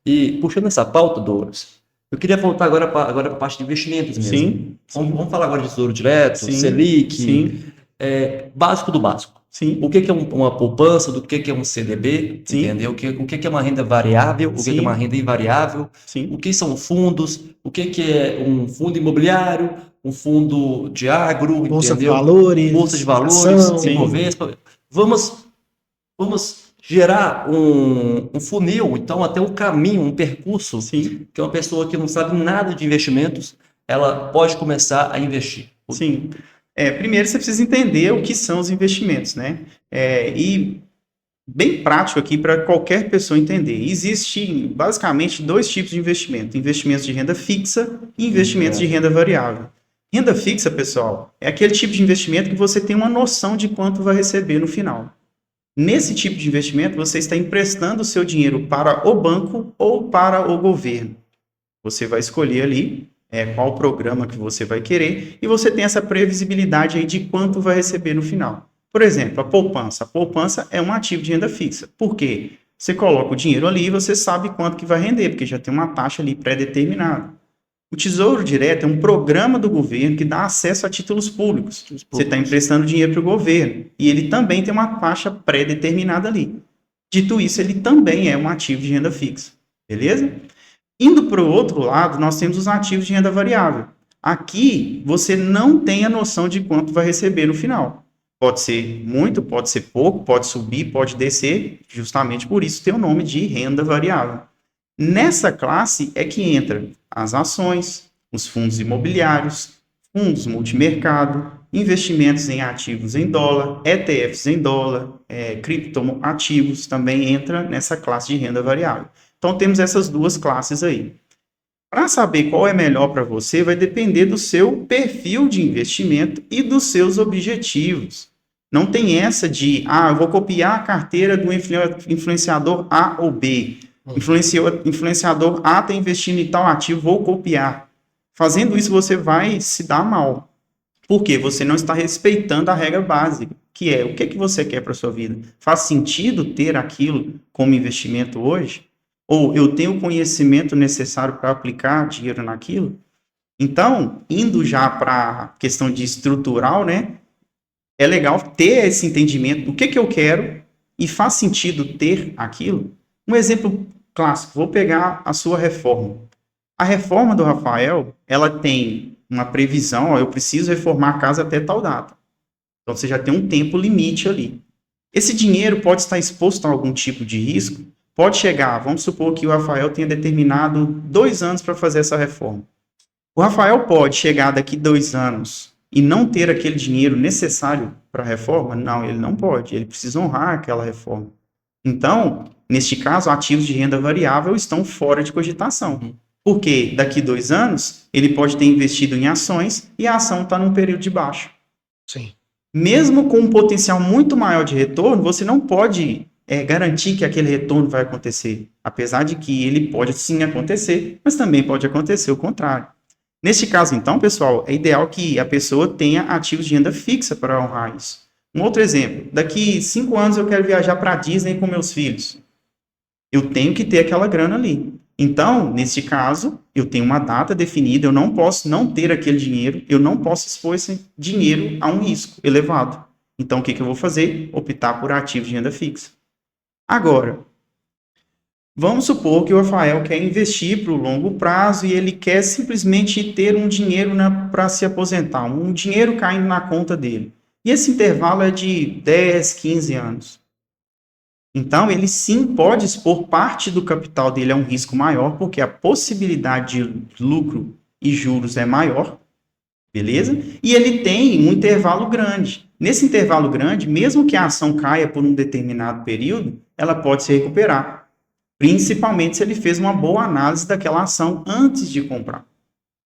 E puxando essa pauta, Douglas, eu queria voltar agora para a parte de investimentos mesmo. Sim, Vamos falar agora de Tesouro Direto, sim, Selic, sim, básico do básico. sim, O que é uma poupança, do que é um CDB, Sim. entendeu? O que é uma renda variável, o que é Sim. uma renda invariável, sim, o que são fundos, o que é um fundo imobiliário, um fundo de agro, Bolsa de entendeu? valores, Bolsa de valores, ação. Sim. Ibovespa. Vamos gerar um funil, então até um caminho, um percurso, sim, que uma pessoa que não sabe nada de investimentos, ela pode começar a investir. sim. Primeiro você precisa entender o que são os investimentos, né? E bem prático aqui para qualquer pessoa entender. Existem basicamente dois tipos de investimento: investimentos de renda fixa e investimentos de renda variável. Renda fixa, pessoal, é aquele tipo de investimento que você tem uma noção de quanto vai receber no final. Nesse tipo de investimento, você está emprestando o seu dinheiro para o banco ou para o governo. Você vai escolher ali qual programa que você vai querer e você tem essa previsibilidade aí de quanto vai receber no final. Por exemplo, a poupança. A poupança é um ativo de renda fixa. Por quê? Você coloca o dinheiro ali e você sabe quanto que vai render, porque já tem uma taxa ali pré-determinada. O Tesouro Direto é um programa do governo que dá acesso a títulos públicos. Você está emprestando dinheiro para o governo e ele também tem uma taxa pré-determinada ali. Dito isso, ele também é um ativo de renda fixa. Beleza? Indo para o outro lado, nós temos os ativos de renda variável. Aqui, você não tem a noção de quanto vai receber no final. Pode ser muito, pode ser pouco, pode subir, pode descer, justamente por isso tem o nome de renda variável. Nessa classe é que entra as ações, os fundos imobiliários, fundos multimercado, investimentos em ativos em dólar, ETFs em dólar, criptoativos também entra nessa classe de renda variável. Então, temos essas duas classes aí. Para saber qual é melhor para você, vai depender do seu perfil de investimento e dos seus objetivos. Não tem essa de, eu vou copiar a carteira do influenciador A ou B. Influenciador A está investindo em tal ativo, vou copiar. Fazendo isso, você vai se dar mal. Por quê? Você não está respeitando a regra básica, que é o que você quer para a sua vida. Faz sentido ter aquilo como investimento hoje? Ou eu tenho o conhecimento necessário para aplicar dinheiro naquilo? Então, indo já para a questão de estrutural, né? É legal ter esse entendimento do que eu quero e faz sentido ter aquilo. Um exemplo clássico, vou pegar a sua reforma. A reforma do Rafael, ela tem uma previsão, eu preciso reformar a casa até tal data. Então, você já tem um tempo limite ali. Esse dinheiro pode estar exposto a algum tipo de risco, pode chegar, vamos supor que o Rafael tenha determinado 2 anos para fazer essa reforma. O Rafael pode chegar daqui 2 anos e não ter aquele dinheiro necessário para a reforma? Não, ele não pode, ele precisa honrar aquela reforma. Então, neste caso, ativos de renda variável estão fora de cogitação. Porque daqui 2 anos, ele pode ter investido em ações e a ação está num período de baixa. Sim. Mesmo com um potencial muito maior de retorno, você não pode garantir que aquele retorno vai acontecer. Apesar de que ele pode sim acontecer, mas também pode acontecer o contrário. Neste caso, então, pessoal, é ideal que a pessoa tenha ativos de renda fixa para honrar isso. Um outro exemplo, daqui 5 anos eu quero viajar para a Disney com meus filhos. Eu tenho que ter aquela grana ali. Então, neste caso, eu tenho uma data definida, eu não posso não ter aquele dinheiro, eu não posso expor esse dinheiro a um risco elevado. Então, o que eu vou fazer? Optar por ativos de renda fixa. Agora, vamos supor que o Rafael quer investir para o longo prazo e ele quer simplesmente ter um dinheiro para se aposentar, um dinheiro caindo na conta dele. E esse intervalo é de 10, 15 anos. Então, ele sim pode expor parte do capital dele a um risco maior, porque a possibilidade de lucro e juros é maior, beleza? E ele tem um intervalo grande. Nesse intervalo grande, mesmo que a ação caia por um determinado período, ela pode se recuperar, principalmente se ele fez uma boa análise daquela ação antes de comprar.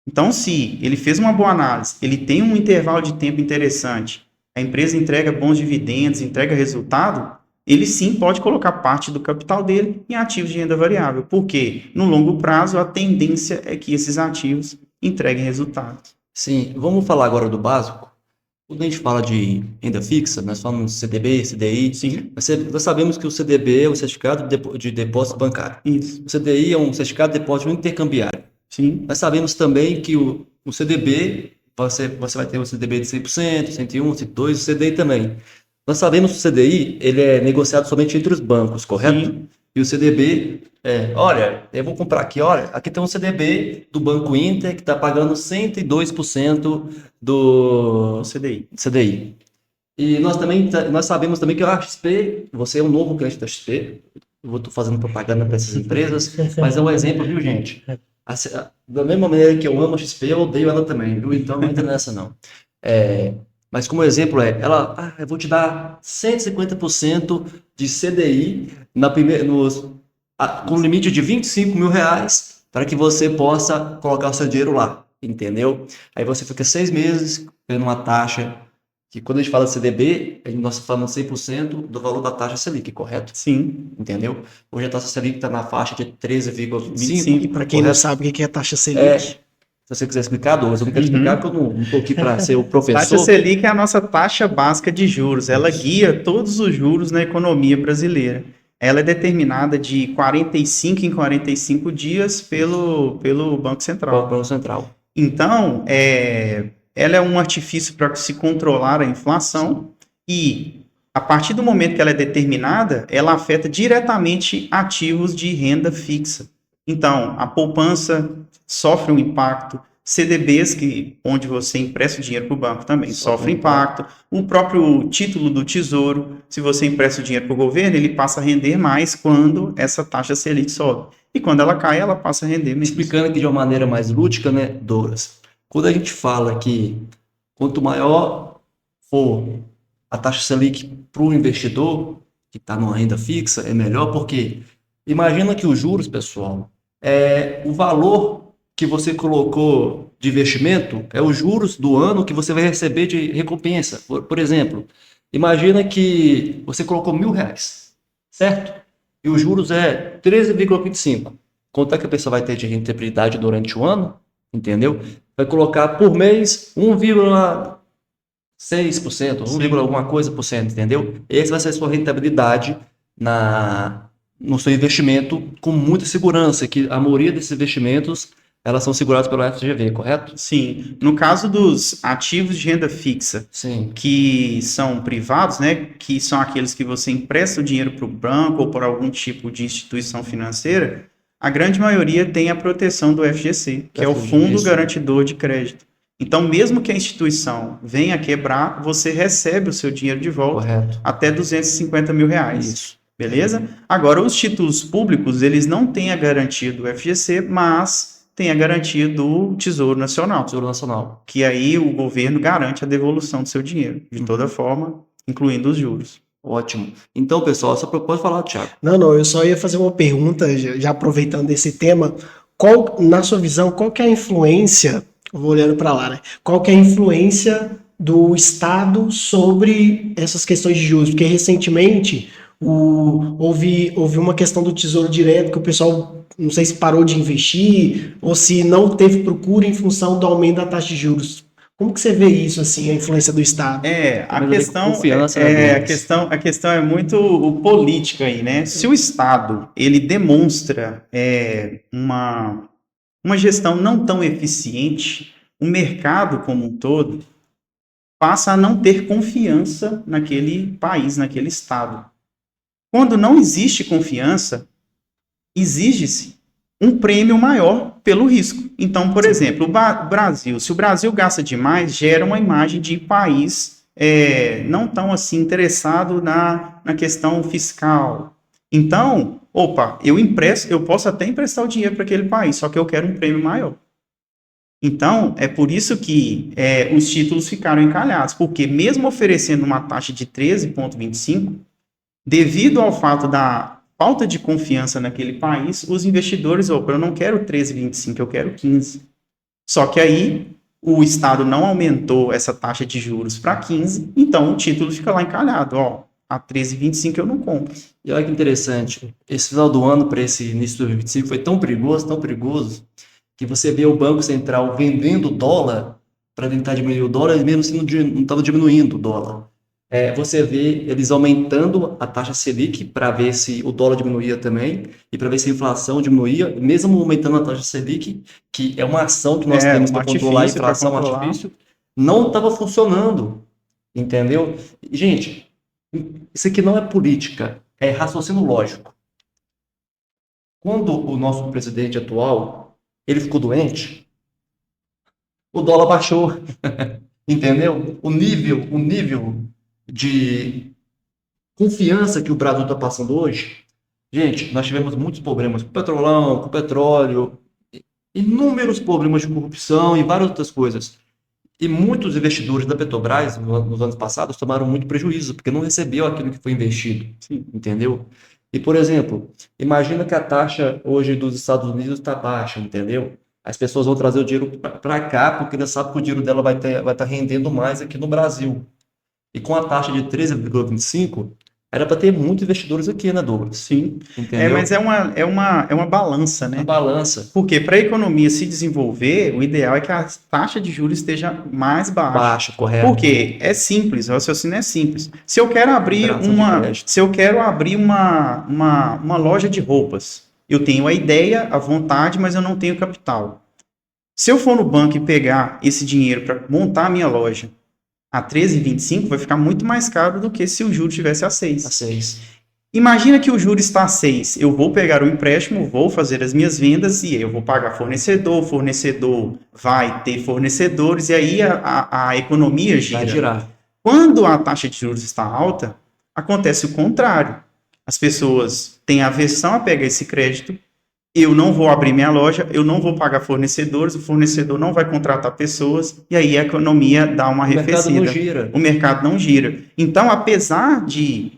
Então, se ele fez uma boa análise, ele tem um intervalo de tempo interessante, a empresa entrega bons dividendos, entrega resultado, ele sim pode colocar parte do capital dele em ativos de renda variável, porque no longo prazo a tendência é que esses ativos entreguem resultados. Sim, vamos falar agora do básico. Quando a gente fala de renda fixa, nós falamos de CDB, CDI. Sim. Nós sabemos que o CDB é o certificado de depósito bancário. Isso. O CDI é um certificado de depósito intercambiário. Sim. Nós sabemos também que o CDB, você vai ter o CDB de 100%, 101%, 102%, o CDI também. Nós sabemos que o CDI ele é negociado somente entre os bancos, correto? Sim. E o CDB olha, eu vou comprar aqui, olha, aqui tem um CDB do Banco Inter que está pagando 102% do CDI. E nós sabemos também que a XP, você é um novo cliente da XP, eu estou fazendo propaganda para essas empresas, mas é um exemplo, viu, gente? Da mesma maneira que eu amo a XP, eu odeio ela também, viu? Então não entra nessa, não. Mas como exemplo eu vou te dar 150% de CDI com limite de R$25 mil para que você possa colocar o seu dinheiro lá, entendeu? Aí você fica 6 meses tendo uma taxa, que quando a gente fala CDB, nós falamos 100% do valor da taxa Selic, correto? Sim. Entendeu? Hoje a taxa Selic está na faixa de 13,25%. E para quem não sabe o que é a taxa Selic... Se você quiser explicar, Douglas, eu não quero explicar porque eu não estou aqui para ser o professor. Taxa Selic é a nossa taxa básica de juros. Ela guia todos os juros na economia brasileira. Ela é determinada de 45 em 45 dias pelo Banco Central. Banco Central. Então, ela é um artifício para se controlar a inflação e, a partir do momento que ela é determinada, ela afeta diretamente ativos de renda fixa. Então, a poupança sofre um impacto, CDBs, onde você empresta o dinheiro para o banco também, sofre impacto, o próprio título do Tesouro, se você empresta o dinheiro para o governo, ele passa a render mais quando essa taxa Selic sobe. E quando ela cai, ela passa a render menos. Explicando aqui de uma maneira mais lúdica, né, Douglas? quando a gente fala que quanto maior for a taxa Selic para o investidor que está numa renda fixa, é melhor, porque imagina que os juros, pessoal, o valor que você colocou de investimento é os juros do ano que você vai receber de recompensa. Por exemplo, imagina que você colocou R$1.000, certo? E os juros é 13,25. Quanto é que a pessoa vai ter de rentabilidade durante o ano? Entendeu? Vai colocar por mês 1,6%, 1, alguma coisa por cento, entendeu? Essa vai ser a sua rentabilidade no seu investimento com muita segurança, que a maioria desses investimentos elas são seguradas pelo FGV, correto? Sim. No caso dos ativos de renda fixa, Sim. que são privados, né, que são aqueles que você empresta o dinheiro para o banco ou para algum tipo de instituição financeira, a grande maioria tem a proteção do FGC, que é o Fundo Garantidor de Crédito. Então, mesmo que a instituição venha quebrar, você recebe o seu dinheiro de volta. Correto. Até R$250 mil. Isso. Beleza? Agora, os títulos públicos, eles não têm a garantia do FGC, mas tem a garantia do Tesouro Nacional. Tesouro Nacional. Que aí o governo garante a devolução do seu dinheiro, de toda forma, incluindo os juros. Ótimo. Então, pessoal, só pode falar, Thiago. Não, eu só ia fazer uma pergunta, já aproveitando esse tema. Na sua visão, qual que é a influência, eu vou olhando para lá, né? Qual que é a influência do Estado sobre essas questões de juros? Porque recentemente houve uma questão do Tesouro Direto que o pessoal, não sei se parou de investir ou se não teve procura em função do aumento da taxa de juros. Como que você vê isso, assim, a influência do Estado? A questão é muito política aí, né? Se o Estado, ele demonstra uma gestão não tão eficiente, o mercado como um todo passa a não ter confiança naquele país, naquele Estado. Quando não existe confiança, exige-se um prêmio maior pelo risco. Então, por exemplo, o Brasil, se o Brasil gasta demais, gera uma imagem de país não tão assim interessado na questão fiscal. Então, eu posso até emprestar o dinheiro para aquele país, só que eu quero um prêmio maior. Então, é por isso que os títulos ficaram encalhados, porque mesmo oferecendo uma taxa de 13,25, devido ao fato da falta de confiança naquele país, os investidores, eu não quero 13,25, eu quero 15. Só que aí o Estado não aumentou essa taxa de juros para 15, então o título fica lá encalhado, a 13,25 eu não compro. E olha que interessante, esse final do ano para esse início de 2025 foi tão perigoso, que você vê o Banco Central vendendo dólar para tentar diminuir o dólar, mesmo assim não estava diminuindo o dólar. Você vê eles aumentando a taxa Selic para ver se o dólar diminuía também e para ver se a inflação diminuía, mesmo aumentando a taxa Selic, que é uma ação que nós temos para controlar a inflação, artifício, não estava funcionando, entendeu? Gente, isso aqui não é política, é raciocínio lógico. Quando o nosso presidente atual, ele ficou doente, o dólar baixou, entendeu? O nível de confiança que o Brasil está passando hoje, gente, nós tivemos muitos problemas com o petrolão, com o petróleo, inúmeros problemas de corrupção e várias outras coisas. E muitos investidores da Petrobras, nos anos passados, tomaram muito prejuízo, porque não recebeu aquilo que foi investido, entendeu? E, por exemplo, imagina que a taxa hoje dos Estados Unidos está baixa, entendeu? As pessoas vão trazer o dinheiro para cá, porque eles sabem que o dinheiro dela vai estar rendendo mais aqui no Brasil. E com a taxa de 13,25, era para ter muitos investidores aqui, né, Douglas? Sim. Entendeu? Mas é uma balança, né? Uma balança. Porque para a economia se desenvolver, o ideal é que a taxa de juros esteja mais baixa. Baixa, correto. Porque é simples, o raciocínio é simples. Se eu quero abrir uma loja de roupas, eu tenho a ideia, a vontade, mas eu não tenho capital. Se eu for no banco e pegar esse dinheiro para montar a minha loja a 13,25, vai ficar muito mais caro do que se o juro estivesse a 6. A 6. Imagina que o juro está a 6. Eu vou pegar o empréstimo, vou fazer as minhas vendas e eu vou pagar fornecedor. O fornecedor vai ter fornecedores e aí a economia gira. Vai girar. Quando a taxa de juros está alta, acontece o contrário. As pessoas têm aversão a pegar esse crédito eu não vou abrir minha loja, eu não vou pagar fornecedores, o fornecedor não vai contratar pessoas, e aí a economia dá uma O mercado não arrefecida. gira. O mercado não gira. Então, apesar de,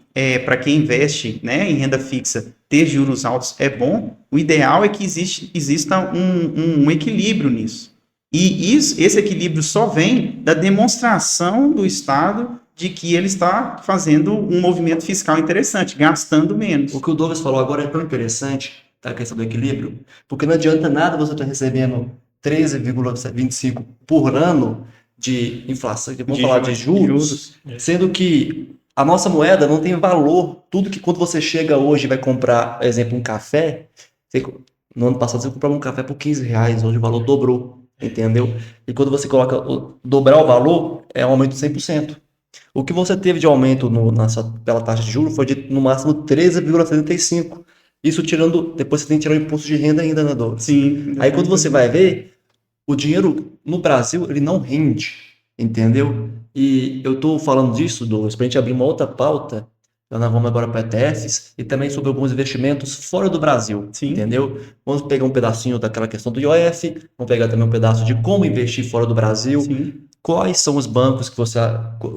para quem investe, né, em renda fixa, ter juros altos é bom, o ideal é que exista um equilíbrio nisso. E esse equilíbrio só vem da demonstração do Estado de que ele está fazendo um movimento fiscal interessante, gastando menos. O que o Douglas falou agora é tão interessante, tá, a questão do equilíbrio, porque não adianta nada você estar recebendo 13,25 por ano de inflação, vamos falar de juros, sendo que a nossa moeda não tem valor. Tudo que quando você chega hoje e vai comprar, por exemplo, um café, no ano passado você comprava um café por R$ 15, hoje o valor dobrou, entendeu? E quando você coloca dobrar o valor, é um aumento de 100%. O que você teve de aumento pela taxa de juros foi no máximo 13,75. Isso tirando, depois você tem que tirar o imposto de renda ainda, né, Douglas? Sim. Aí quando você vai ver, o dinheiro no Brasil, ele não rende, entendeu? E eu tô falando disso, Douglas, pra gente abrir uma outra pauta, então nós vamos agora para ETFs e também sobre alguns investimentos fora do Brasil, Sim. entendeu? Vamos pegar um pedacinho daquela questão do IOF, vamos pegar também um pedaço de como investir fora do Brasil. Sim. Quais são os bancos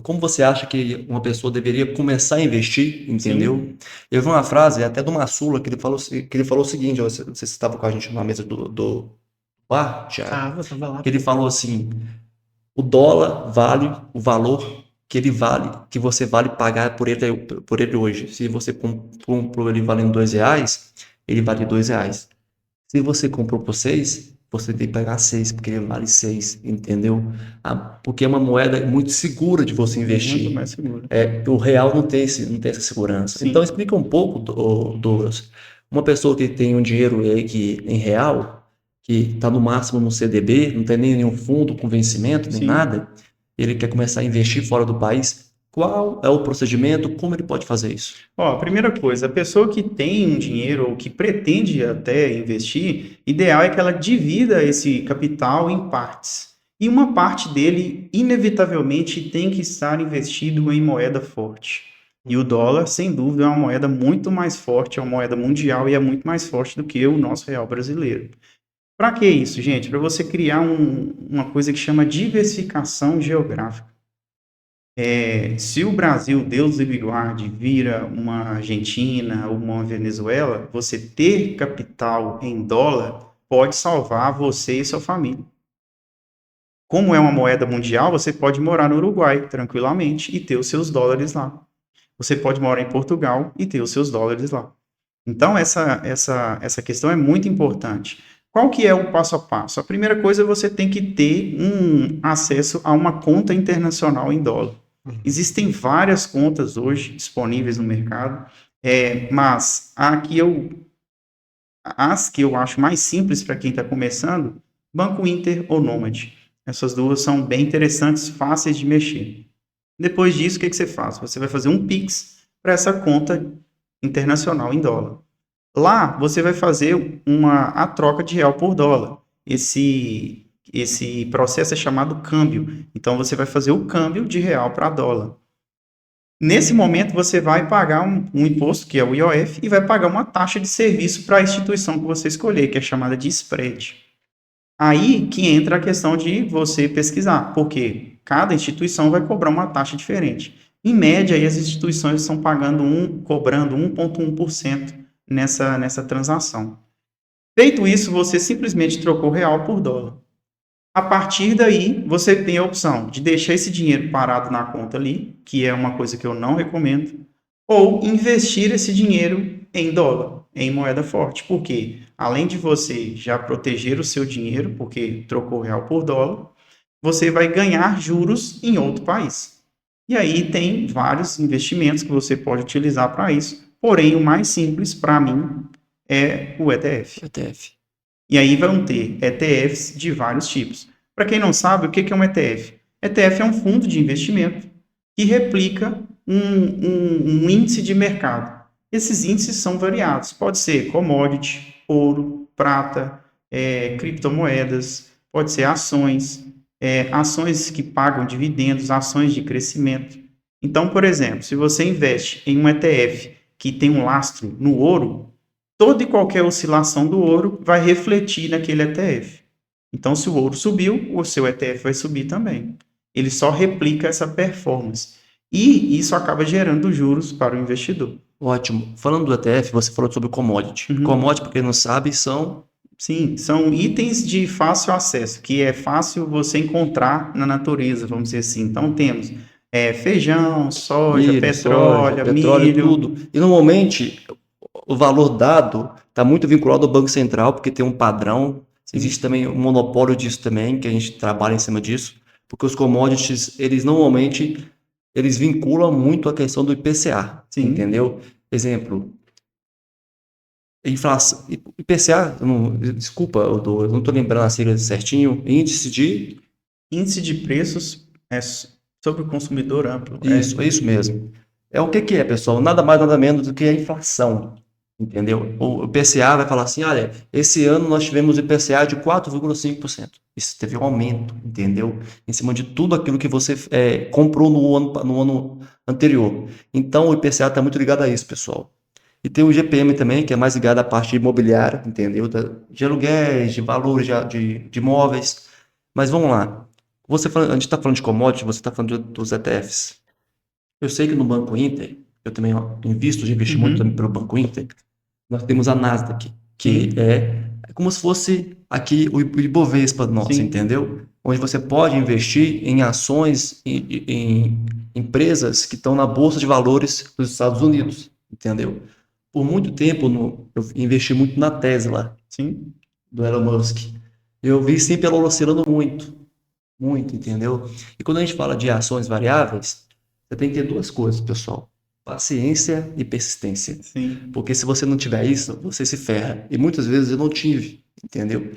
como você acha que uma pessoa deveria começar a investir, entendeu? Sim. Eu vi uma frase até do Massula que ele falou o seguinte, não sei se você estava com a gente na mesa do bar, Thiago, Tava lá. que ele falou assim, o dólar vale o valor que você vale pagar por ele hoje. Se você comprou ele valendo R$2, ele vale R$2. Se você comprou por 6, você tem que pagar 6, porque ele vale 6, entendeu? Porque é uma moeda muito segura de você investir. Muito mais seguro. O real não tem essa segurança. Sim. Então explica um pouco, Douglas. Uma pessoa que tem um dinheiro aí em real, que está no máximo no CDB, não tem nem nenhum fundo com vencimento, nem Sim. nada, ele quer começar a investir fora do país. Qual é o procedimento? Como ele pode fazer isso? Ó, a primeira coisa, a pessoa que tem um dinheiro ou que pretende até investir, ideal é que ela divida esse capital em partes. E uma parte dele, inevitavelmente, tem que estar investido em moeda forte. E o dólar, sem dúvida, é uma moeda muito mais forte, é uma moeda mundial e é muito mais forte do que o nosso real brasileiro. Para que isso, gente? Para você criar uma coisa que chama diversificação geográfica. Se o Brasil, Deus livre e guarde, vira uma Argentina ou uma Venezuela, você ter capital em dólar pode salvar você e sua família. Como é uma moeda mundial, você pode morar no Uruguai tranquilamente e ter os seus dólares lá. Você pode morar em Portugal e ter os seus dólares lá. Então, essa questão é muito importante. Qual que é o passo a passo? A primeira coisa, você tem que ter um acesso a uma conta internacional em dólar. Existem várias contas hoje disponíveis no mercado, mas as que eu acho mais simples para quem está começando, Banco Inter ou Nomad. Essas duas são bem interessantes, fáceis de mexer. Depois disso, o que você faz? Você vai fazer um Pix para essa conta internacional em dólar. Lá, você vai fazer a troca de real por dólar. Esse processo é chamado câmbio. Então, você vai fazer o câmbio de real para dólar. Nesse momento, você vai pagar um imposto, que é o IOF, e vai pagar uma taxa de serviço para a instituição que você escolher, que é chamada de spread. Aí que entra a questão de você pesquisar, porque cada instituição vai cobrar uma taxa diferente. Em média, aí, as instituições estão cobrando 1,1% nessa transação. Feito isso, você simplesmente trocou real por dólar. A partir daí, você tem a opção de deixar esse dinheiro parado na conta ali, que é uma coisa que eu não recomendo, ou investir esse dinheiro em dólar, em moeda forte. Porque, além de você já proteger o seu dinheiro, porque trocou real por dólar, você vai ganhar juros em outro país. E aí tem vários investimentos que você pode utilizar para isso. Porém, o mais simples, para mim, é o ETF. E aí vão ter ETFs de vários tipos. Para quem não sabe, o que é um ETF? ETF é um fundo de investimento que replica um índice de mercado. Esses índices são variados. Pode ser commodity, ouro, prata, criptomoedas, pode ser ações, ações que pagam dividendos, ações de crescimento. Então, por exemplo, se você investe em um ETF que tem um lastro no ouro, toda e qualquer oscilação do ouro vai refletir naquele ETF. Então, se o ouro subiu, o seu ETF vai subir também. Ele só replica essa performance. E isso acaba gerando juros para o investidor. Ótimo. Falando do ETF, você falou sobre commodity. Uhum. Commodity, para quem não sabe, são... Sim, são itens de fácil acesso, que é fácil você encontrar na natureza, vamos dizer assim. Então, temos feijão, soja, petróleo, milho. tudo. E normalmente o valor dado está muito vinculado ao Banco Central, porque tem um padrão. Existe também um monopólio disso também, que a gente trabalha em cima disso, porque os commodities, eles normalmente eles vinculam muito a questão do IPCA, Sim. entendeu? Exemplo, inflação, IPCA, desculpa, eu não estou lembrando a sigla certinho, índice de preços sobre o consumidor amplo. Isso, é isso mesmo. É o que é, pessoal? Nada mais, nada menos do que a inflação, entendeu? O IPCA vai falar assim, olha, esse ano nós tivemos IPCA de 4,5%. Isso teve um aumento, entendeu? Em cima de tudo aquilo que você comprou no ano anterior. Então, o IPCA está muito ligado a isso, pessoal. E tem o GPM também, que é mais ligado à parte imobiliária, entendeu? De aluguéis, de valores de imóveis. Mas vamos lá. A gente está falando de commodity, você está falando dos ETFs. Eu sei que no Banco Inter, eu também investi muito também pelo Banco Inter, nós temos a Nasdaq, que é como se fosse aqui o Ibovespa nosso, Sim. entendeu? Onde você pode investir em ações, em empresas que estão na Bolsa de Valores dos Estados Unidos, entendeu? Por muito tempo, eu investi muito na Tesla, Sim. do Elon Musk. Eu vi sempre ela oscilando muito, entendeu? E quando a gente fala de ações variáveis, você tem que ter duas coisas, pessoal. Paciência e persistência. Sim. Porque se você não tiver isso, você se ferra. E muitas vezes eu não tive, entendeu?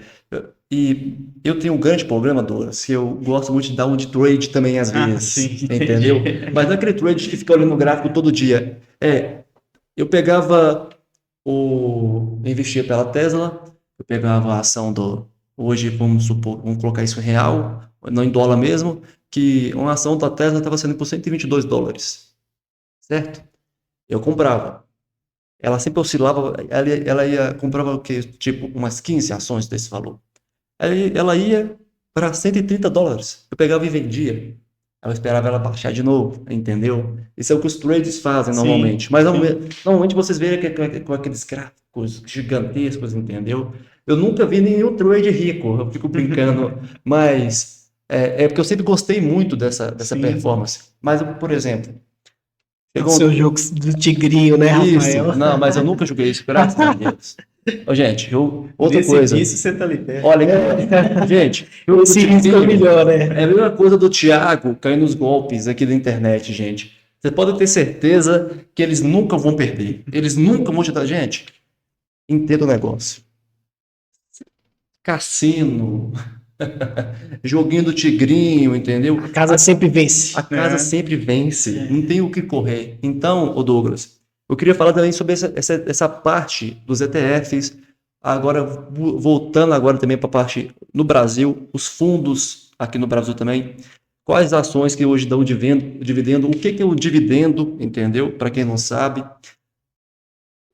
E eu tenho um grande problema, Douglas, que eu gosto muito de dar um de trade também às vezes, Sim, entendeu? Mas não é aquele trade que fica olhando o gráfico todo dia. Eu pegava investia pela Tesla, eu pegava a ação hoje, vamos colocar isso em real, não em dólar mesmo, que uma ação da Tesla estava sendo por $122, certo? Eu comprava. Ela sempre oscilava, ela comprava o quê? Tipo, umas 15 ações desse valor. Aí ela ia para $130. Eu pegava e vendia. Eu esperava ela baixar de novo, entendeu? Isso é o que os traders fazem normalmente. Mas normalmente vocês veem com aqueles gráficos gigantescos, entendeu? Eu nunca vi nenhum trade rico, eu fico brincando, mas é porque eu sempre gostei muito dessa performance. Mas, por exemplo, O seu jogo do tigrinho, né, Rafael? Isso, não, mas eu nunca joguei isso, graças a Deus. Ô, gente, outra coisa. Isso você tá liberto. Olha, gente, esse risco é melhor, né? É a mesma coisa do Thiago cair nos golpes aqui da internet, gente. Você pode ter certeza que eles nunca vão perder. Eles nunca vão te dar. Gente, entenda o negócio. Cassino, joguinho do tigrinho, entendeu? A casa sempre vence. A casa sempre vence, não tem o que correr. Então, ô Douglas, eu queria falar também sobre essa parte dos ETFs, agora voltando agora também para a parte no Brasil, os fundos aqui no Brasil também, quais ações que hoje dão dividendo, o que é o dividendo, entendeu? Para quem não sabe,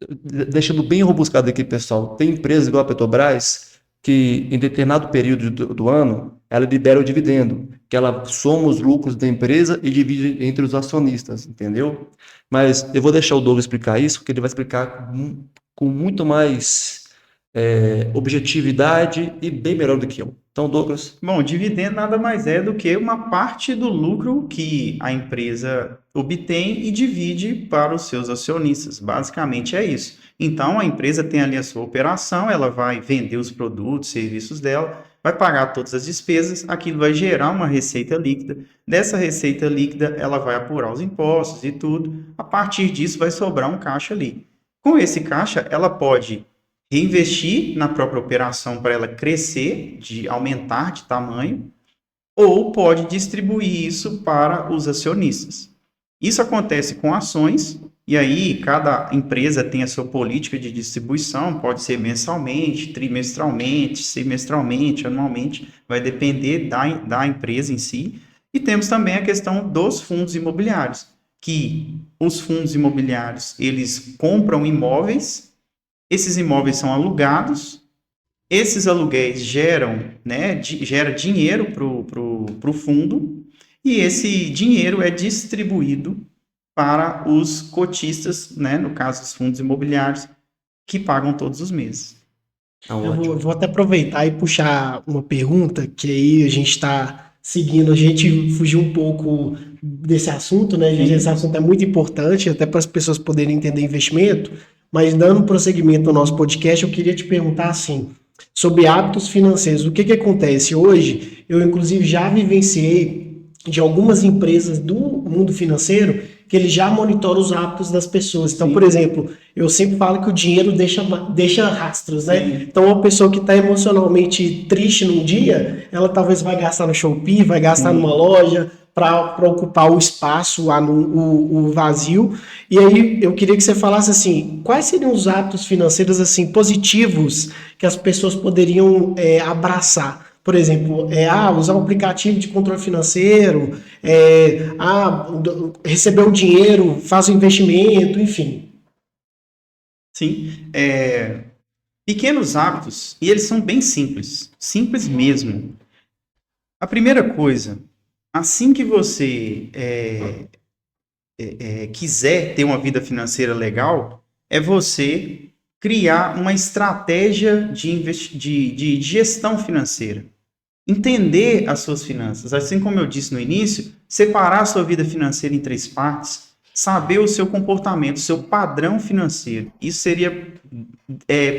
deixando bem robuscado aqui, pessoal, tem empresas igual a Petrobras que em determinado período do ano, ela libera o dividendo, que ela soma os lucros da empresa e divide entre os acionistas, entendeu? Mas eu vou deixar o Douglas explicar isso, porque ele vai explicar com muito mais objetividade e bem melhor do que eu. Então, Douglas... Bom, dividendo nada mais é do que uma parte do lucro que a empresa obtém e divide para os seus acionistas. Basicamente é isso. Então, a empresa tem ali a sua operação, ela vai vender os produtos, serviços dela, vai pagar todas as despesas, aquilo vai gerar uma receita líquida. Dessa receita líquida, ela vai apurar os impostos e tudo. A partir disso, vai sobrar um caixa ali. Com esse caixa, ela pode reinvestir na própria operação para ela crescer, de aumentar de tamanho, ou pode distribuir isso para os acionistas. Isso acontece com ações, e aí cada empresa tem a sua política de distribuição, pode ser mensalmente, trimestralmente, semestralmente, anualmente, vai depender da empresa em si. E temos também a questão dos fundos imobiliários, que os fundos imobiliários, eles compram imóveis Esses imóveis são alugados, esses aluguéis geram dinheiro para o fundo, e esse dinheiro é distribuído para os cotistas, né, no caso dos fundos imobiliários, que pagam todos os meses. Eu vou até aproveitar e puxar uma pergunta, que aí a gente está seguindo, a gente fugiu um pouco desse assunto, né? Esse assunto é muito importante, até para as pessoas poderem entender investimento, mas dando prosseguimento ao nosso podcast, eu queria te perguntar assim, sobre hábitos financeiros. O que acontece hoje? Eu, inclusive, já vivenciei de algumas empresas do mundo financeiro que ele já monitora os hábitos das pessoas. Então, por exemplo, eu sempre falo que o dinheiro deixa rastros, né? Sim. Então, uma pessoa que está emocionalmente triste num dia, ela talvez vai gastar no Shopee, vai gastar numa loja para ocupar o espaço lá o vazio. E aí, eu queria que você falasse assim, quais seriam os hábitos financeiros assim positivos que as pessoas poderiam abraçar? Por exemplo, usar um aplicativo de controle financeiro, receber o dinheiro, faz o investimento, enfim. Sim. Pequenos hábitos, e eles são bem simples. Simples mesmo. A primeira coisa, assim que você quiser ter uma vida financeira legal, é você criar uma estratégia de gestão financeira. Entender as suas finanças. Assim como eu disse no início, separar a sua vida financeira em 3 partes, saber o seu comportamento, o seu padrão financeiro. Isso seria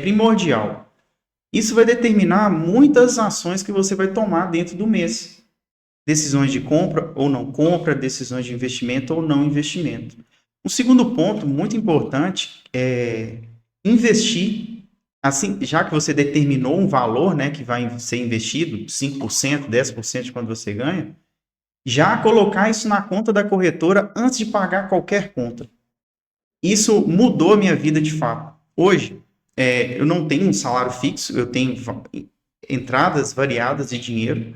primordial. Isso vai determinar muitas ações que você vai tomar dentro do mês. Decisões de compra ou não compra, decisões de investimento ou não investimento. Um segundo ponto muito importante é investir. Assim, já que você determinou um valor, né, que vai ser investido, 5%, 10% de quando você ganha, já colocar isso na conta da corretora antes de pagar qualquer conta. Isso mudou a minha vida de fato. Hoje, eu não tenho um salário fixo, eu tenho entradas variadas de dinheiro.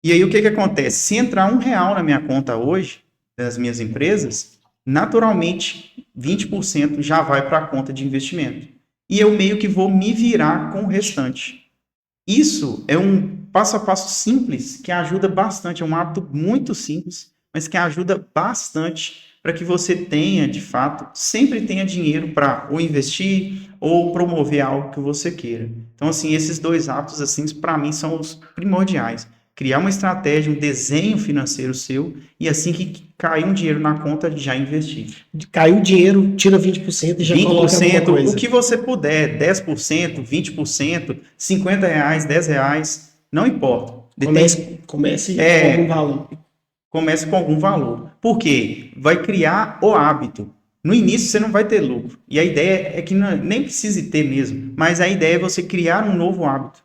E aí o que acontece? Se entrar R$1 na minha conta hoje, das minhas empresas, naturalmente 20% já vai para a conta de investimento. E eu meio que vou me virar com o restante. Isso é um passo a passo simples que ajuda bastante, é um hábito muito simples, mas que ajuda bastante para que você tenha, de fato, sempre tenha dinheiro para ou investir ou promover algo que você queira. Então, assim, esses 2 hábitos, assim, para mim, são os primordiais. Criar uma estratégia, um desenho financeiro seu, e assim que cair um dinheiro na conta, já investir. Caiu o dinheiro, tira 20% e já 20%, coloca alguma coisa. o que você puder, 10%, 20%, R$50, R$10, não importa. Comece com algum valor. Comece com algum valor. Por quê? Vai criar o hábito. No início você não vai ter lucro. E a ideia é que nem precise ter mesmo. Mas a ideia é você criar um novo hábito.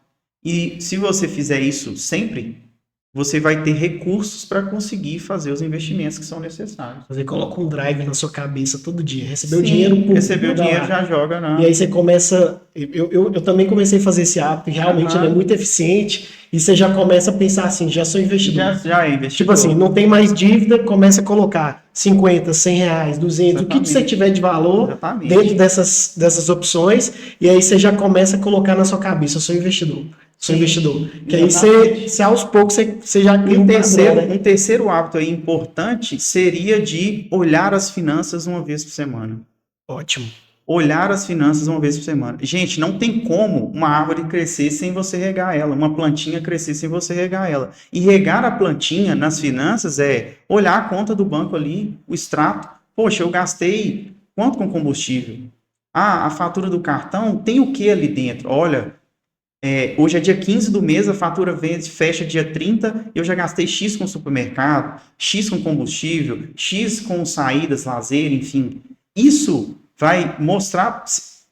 E se você fizer isso sempre, você vai ter recursos para conseguir fazer os investimentos que são necessários. Você coloca um drive na sua cabeça todo dia. Recebeu o dinheiro, recebeu o dinheiro, já joga, não. E aí você começa... Eu também comecei a fazer esse hábito, realmente ele é muito eficiente, e você já começa a pensar assim, já sou investidor. Já é investidor. Tipo assim, não tem mais dívida, começa a colocar 50, 100 reais, 200, o que você tiver de valor dentro dessas opções, e aí você já começa a colocar na sua cabeça, eu sou investidor. Sou investidor. Que aí você aos poucos, você já cria um padrão, né? Um terceiro hábito aí importante seria de olhar as finanças uma vez por semana. Ótimo. Olhar as finanças uma vez por semana. Gente, não tem como uma árvore crescer sem você regar ela, uma plantinha crescer sem você regar ela. E regar a plantinha nas finanças é olhar a conta do banco ali, o extrato. Poxa, eu gastei quanto com combustível? Ah, a fatura do cartão tem o que ali dentro? Olha, hoje é dia 15 do mês, a fatura fecha dia 30, eu já gastei X com supermercado, X com combustível, X com saídas, lazer, enfim. Isso vai mostrar,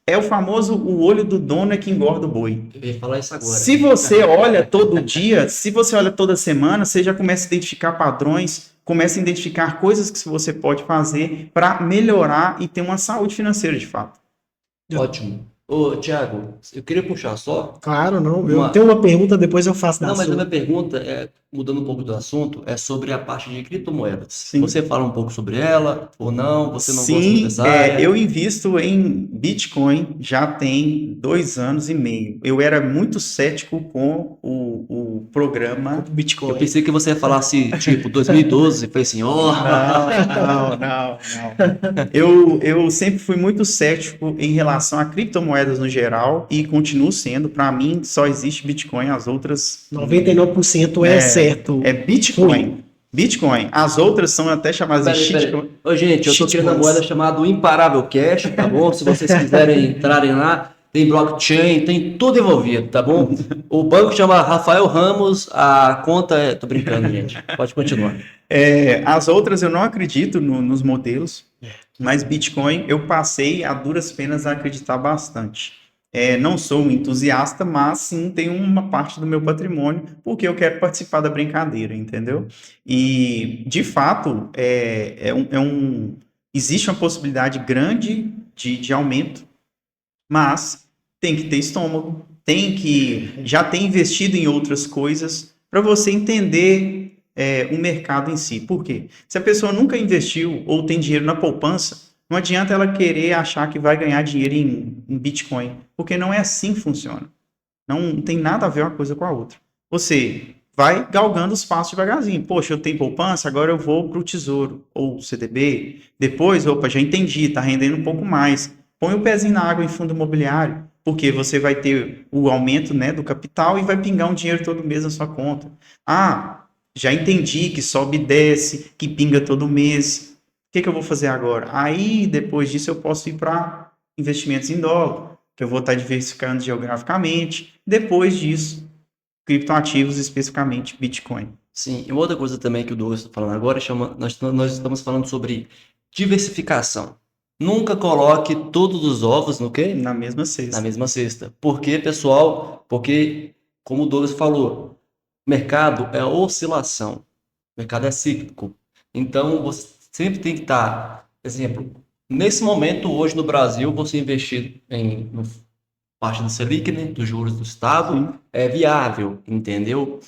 é o famoso, o olho do dono é que engorda o boi. Eu ia falar isso agora. Se você olha todo dia, se você olha toda semana, você já começa a identificar padrões, começa a identificar coisas que você pode fazer para melhorar e ter uma saúde financeira de fato. Ótimo. Ô, Thiago, eu queria puxar só Claro, não. Eu uma. tenho uma pergunta, depois eu faço da Não, mas a sua. minha pergunta é, mudando um pouco do assunto, é sobre a parte de criptomoedas. Sim. Você fala um pouco sobre ela ou não? Você não gosta muito Sim, dessa área? eu invisto em Bitcoin já tem 2 anos e meio. Eu era muito cético com o programa. Eu Bitcoin. pensei que você ia falar assim, tipo, 2012, foi assim, ó. Não. Eu sempre fui muito cético em relação a criptomoedas no geral e continuo sendo. Para mim, só existe Bitcoin, as outras 99% é certo. é Bitcoin. Bitcoin. As outras são até chamadas de Peraí. shitcoin. Ô, gente, eu tô criando uma moeda Shitcoins. chamada Imparável Cash, tá bom? Se vocês quiserem entrarem lá, tem blockchain, tem tudo envolvido, tá bom? O banco chama Rafael Ramos, a conta é... Tô brincando, gente. Pode continuar. As outras eu não acredito nos modelos, mas Bitcoin eu passei a duras penas a acreditar bastante. Não sou um entusiasta, mas sim tenho uma parte do meu patrimônio porque eu quero participar da brincadeira, entendeu? E de fato existe uma possibilidade grande de aumento, mas tem que ter estômago, tem que já ter investido em outras coisas para você entender o mercado em si. Por quê? Se a pessoa nunca investiu ou tem dinheiro na poupança, não adianta ela querer achar que vai ganhar dinheiro em Bitcoin, porque não é assim que funciona. Não tem nada a ver uma coisa com a outra. Você vai galgando os passos devagarzinho. Poxa, eu tenho poupança, agora eu vou para o Tesouro ou CDB. Depois, opa, já entendi, está rendendo um pouco mais. Põe o pezinho na água em fundo imobiliário, porque você vai ter o aumento, né, do capital e vai pingar um dinheiro todo mês na sua conta. Ah, já entendi que sobe e desce, que pinga todo mês. O que eu vou fazer agora? Aí, depois disso, eu posso ir para investimentos em dólar, que eu vou estar diversificando geograficamente. Depois disso, criptoativos, especificamente Bitcoin. Sim, e uma outra coisa também que o Douglas está falando agora chama, nós estamos falando sobre diversificação. Nunca coloque todos os ovos no quê? Na mesma Na cesta. mesma cesta. Por quê, pessoal? Porque, como o Douglas falou, mercado é oscilação, o mercado é cíclico. Então, você sempre tem que estar, exemplo, nesse momento, hoje no Brasil, você investir no parte do Selic, né, dos juros do Estado, Sim. é viável, entendeu?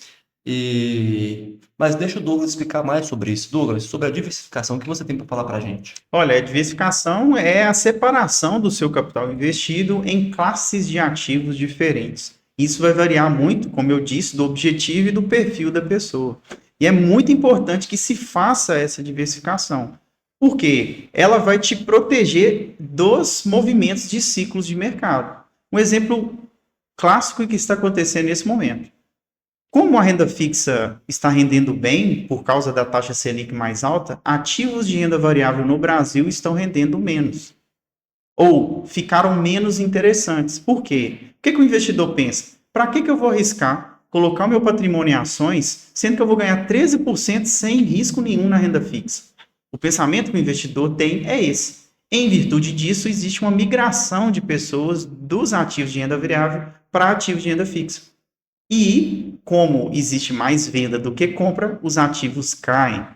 Mas deixa o Douglas explicar mais sobre isso. Douglas, sobre a diversificação, o que você tem para falar para a gente? Olha, a diversificação é a separação do seu capital investido em classes de ativos diferentes. Isso vai variar muito, como eu disse, do objetivo e do perfil da pessoa. E é muito importante que se faça essa diversificação, porque ela vai te proteger dos movimentos de ciclos de mercado. Um exemplo clássico que está acontecendo nesse momento. Como a renda fixa está rendendo bem por causa da taxa Selic mais alta, ativos de renda variável no Brasil estão rendendo menos. Ou ficaram menos interessantes. Por quê? O que o investidor pensa? Para que eu vou arriscar colocar o meu patrimônio em ações, sendo que eu vou ganhar 13% sem risco nenhum na renda fixa? O pensamento que o investidor tem é esse. Em virtude disso, existe uma migração de pessoas dos ativos de renda variável para ativos de renda fixa. E, como existe mais venda do que compra, os ativos caem.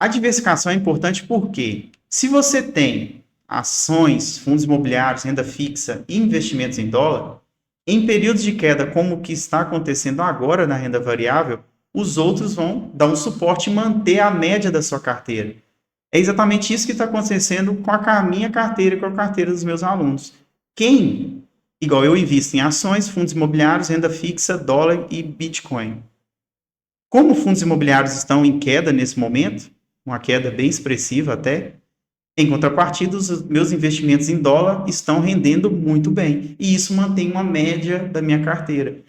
A diversificação é importante porque, se você tem ações, fundos imobiliários, renda fixa e investimentos em dólar, em períodos de queda como o que está acontecendo agora na renda variável, os outros vão dar um suporte e manter a média da sua carteira. É exatamente isso que está acontecendo com a minha carteira e com a carteira dos meus alunos. Igual eu invisto em ações, fundos imobiliários, renda fixa, dólar e Bitcoin. Como fundos imobiliários estão em queda nesse momento, uma queda bem expressiva até, em contrapartida, os meus investimentos em dólar estão rendendo muito bem. E isso mantém uma média da minha carteira.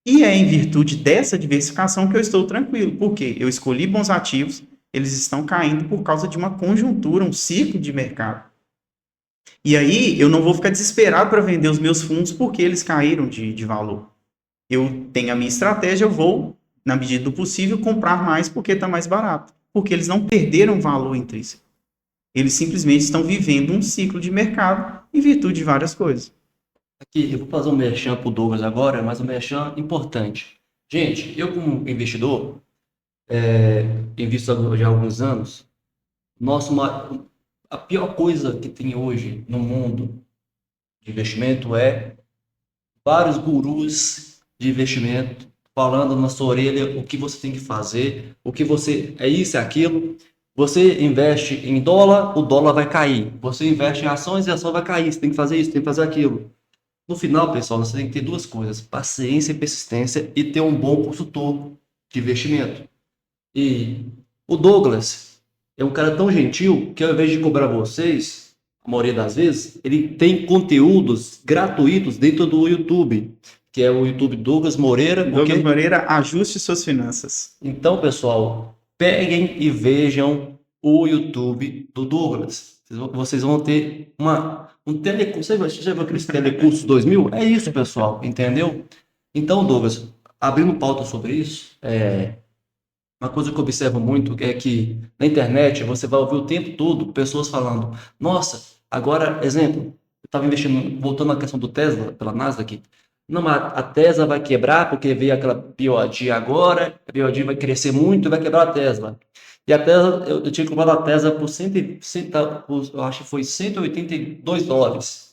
E é em virtude dessa diversificação que eu estou tranquilo, porque eu escolhi bons ativos, eles estão caindo por causa de uma conjuntura, um ciclo de mercado. E aí, eu não vou ficar desesperado para vender os meus fundos porque eles caíram de valor. Eu tenho a minha estratégia, eu vou, na medida do possível, comprar mais porque está mais barato. Porque eles não perderam valor intrínseco. Eles simplesmente estão vivendo um ciclo de mercado em virtude de várias coisas. Aqui, eu vou fazer um merchan para o Douglas agora, mas um merchan importante. Gente, eu como investidor, invisto já há alguns anos, a pior coisa que tem hoje no mundo de investimento é vários gurus de investimento falando na sua orelha o que você tem que fazer, o que você é isso, é aquilo. Você investe em dólar, o dólar vai cair. Você investe em ações e a ação vai cair. Você tem que fazer isso, tem que fazer aquilo. No final, pessoal, você tem que ter duas coisas: paciência e persistência e ter um bom consultor de investimento. E o Douglas é um cara tão gentil que ao invés de cobrar vocês, a maioria das vezes, ele tem conteúdos gratuitos dentro do YouTube, que é o YouTube Douglas Moreira. Douglas Moreira, ajuste suas finanças. Então, pessoal, peguem e vejam o YouTube do Douglas. Vocês vão ter um telecurso. Você já viu aqueles telecursos 2000? É isso, pessoal, entendeu? Então, Douglas, abrindo pauta sobre isso, uma coisa que eu observo muito é que na internet você vai ouvir o tempo todo pessoas falando: nossa, agora, exemplo, eu estava investindo, voltando à questão do Tesla, pela Nasdaq. Não, mas a Tesla vai quebrar porque veio aquela BOD agora, a BOD vai crescer muito e vai quebrar a Tesla. E a Tesla, eu tinha comprado a Tesla por, eu acho que foi $182.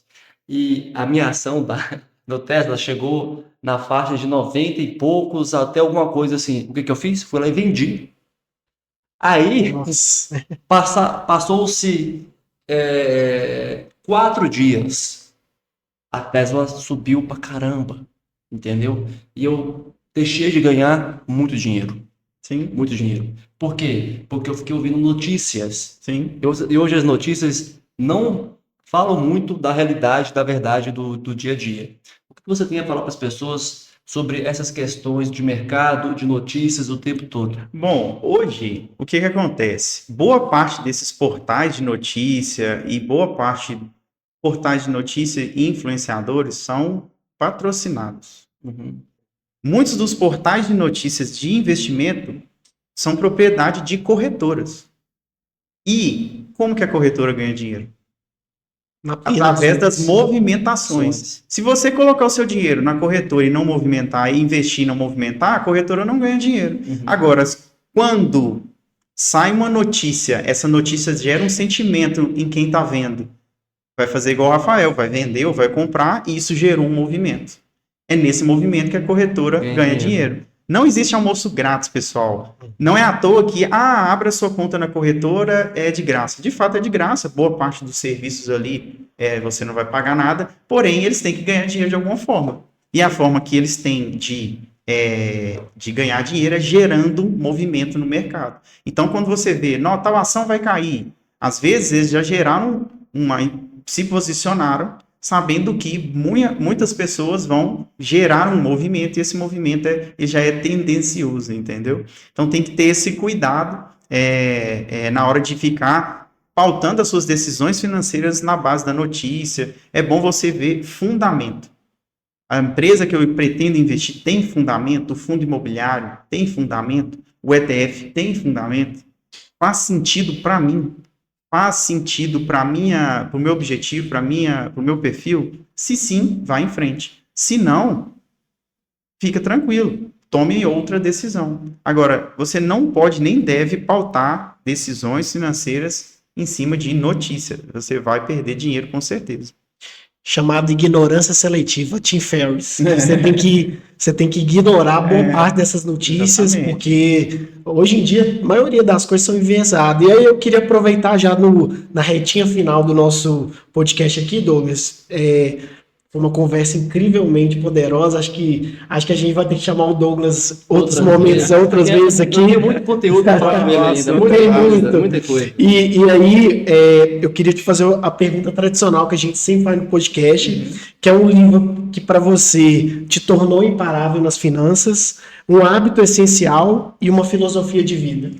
E a minha ação do Tesla chegou na faixa de 90 e poucos, até alguma coisa assim. O que eu fiz? Fui lá e vendi. Aí, Nossa. passou-se 4 dias. A Tesla subiu pra caramba, entendeu? E eu deixei de ganhar muito dinheiro. Sim, Muito dinheiro. Por quê? Porque eu fiquei ouvindo notícias. sim. E hoje as notícias não falam muito da realidade, da verdade do dia a dia. O que você tem a falar para as pessoas sobre essas questões de mercado, de notícias o tempo todo? Bom, hoje, o que acontece? Boa parte desses portais de notícia e boa parte portais de notícia e influenciadores são patrocinados. Uhum. Muitos dos portais de notícias de investimento são propriedade de corretoras. E como que a corretora ganha dinheiro? Através das movimentações. Se você colocar o seu dinheiro na corretora e não movimentar, e investir e não movimentar, a corretora não ganha dinheiro. Uhum. Agora, quando sai uma notícia, essa notícia gera um sentimento em quem está vendo. Vai fazer igual o Rafael, vai vender ou vai comprar, e isso gerou um movimento. É nesse movimento que a corretora ganha dinheiro. Não existe almoço grátis, pessoal. Não é à toa que, abra sua conta na corretora, é de graça. De fato, é de graça. Boa parte dos serviços ali, você não vai pagar nada. Porém, eles têm que ganhar dinheiro de alguma forma. E a forma que eles têm de ganhar dinheiro é gerando movimento no mercado. Então, quando você vê, tal ação vai cair, às vezes eles já geraram se posicionaram sabendo que muitas pessoas vão gerar um movimento e esse movimento já é tendencioso, entendeu? Então tem que ter esse cuidado na hora de ficar pautando as suas decisões financeiras na base da notícia. É bom você ver fundamento. A empresa que eu pretendo investir tem fundamento, o fundo imobiliário tem fundamento, o ETF tem fundamento, faz sentido para mim. Faz sentido para o meu objetivo, para o meu perfil? Se sim, vá em frente. Se não, fica tranquilo. Tome outra decisão. Agora, você não pode nem deve pautar decisões financeiras em cima de notícia. Você vai perder dinheiro com certeza. Chamado ignorância seletiva, Tim Ferriss. Você tem que ignorar boa parte dessas notícias, exatamente. Porque hoje em dia a maioria das coisas são enviesadas. E aí eu queria aproveitar já na retinha final do nosso podcast aqui, Douglas. Foi uma conversa incrivelmente poderosa. Acho que a gente vai ter que chamar o Douglas outras vezes aqui. Tem muito conteúdo para falar com ele ainda. Muita coisa. E aí, eu queria te fazer a pergunta tradicional que a gente sempre faz no podcast, que é um livro que para você te tornou imparável nas finanças, um hábito essencial e uma filosofia de vida.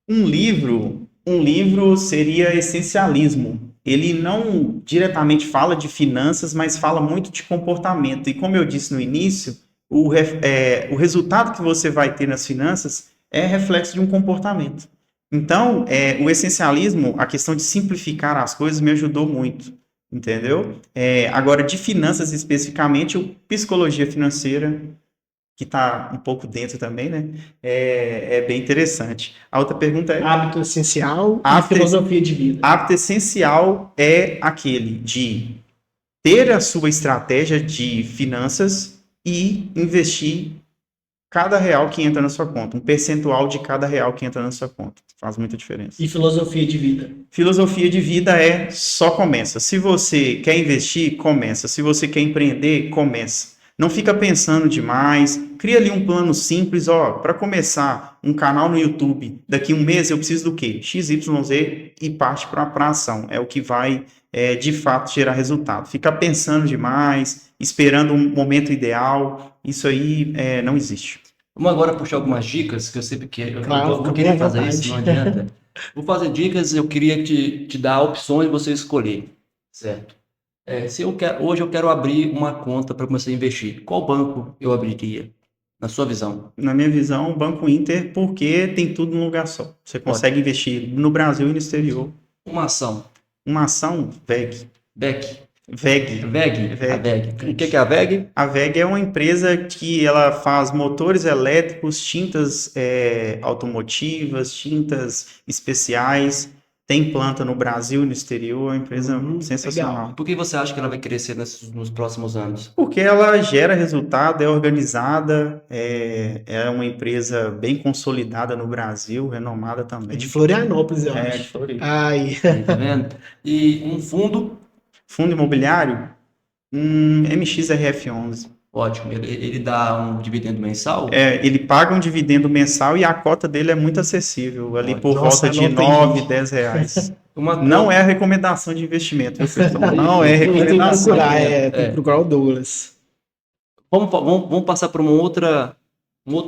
Um livro seria Essencialismo. Ele não diretamente fala de finanças, mas fala muito de comportamento. E como eu disse no início, o resultado que você vai ter nas finanças é reflexo de um comportamento. Então, o essencialismo, a questão de simplificar as coisas me ajudou muito, entendeu? Agora, de finanças especificamente, o Psicologia Financeira, que está um pouco dentro também, né? É bem interessante. A outra pergunta é... Hábito essencial e filosofia de vida. Hábito essencial é aquele de ter a sua estratégia de finanças e investir cada real que entra na sua conta, um percentual de cada real que entra na sua conta. Faz muita diferença. E filosofia de vida? Filosofia de vida é só começa. Se você quer investir, começa. Se você quer empreender, começa. Não fica pensando demais. Cria ali um plano simples, para começar um canal no YouTube. Daqui um mês eu preciso do quê? XYZ e parte para a ação. É o que vai, de fato, gerar resultado. Ficar pensando demais, esperando um momento ideal, isso aí não existe. Vamos agora puxar algumas dicas, que eu sempre quero. Claro, Eu fica queria bem à fazer vontade. isso, não adianta. Vou fazer dicas, eu queria te dar opções de você escolher, certo? Hoje eu quero abrir uma conta para começar a investir. Qual banco eu abriria, na sua visão? Na minha visão, o Banco Inter, porque tem tudo num lugar só. Você consegue investir no Brasil e no exterior. Uma ação. Uma ação, VEG. VEG. VEG. VEG? A VEG. O que é a VEG? A VEG é uma empresa que ela faz motores elétricos, tintas automotivas, tintas especiais. Tem planta no Brasil e no exterior, é uma empresa sensacional. Por que você acha que ela vai crescer nos próximos anos? Porque ela gera resultado, é organizada, é uma empresa bem consolidada no Brasil, renomada É também. de Florianópolis, eu de acho. Floripa. Ai, Tá vendo? E um fundo, Fundo imobiliário, MXRF11. ótimo, ele dá um dividendo mensal? Ele paga um dividendo mensal e a cota dele é muito acessível, ali por Nossa, volta de anota aí, 9, gente. 10 reais. Uma Não é recomendação de investimento, viu, pessoal? Não é tem que recomendação. procurar, tem que procurar o Douglas. Vamos passar para um outro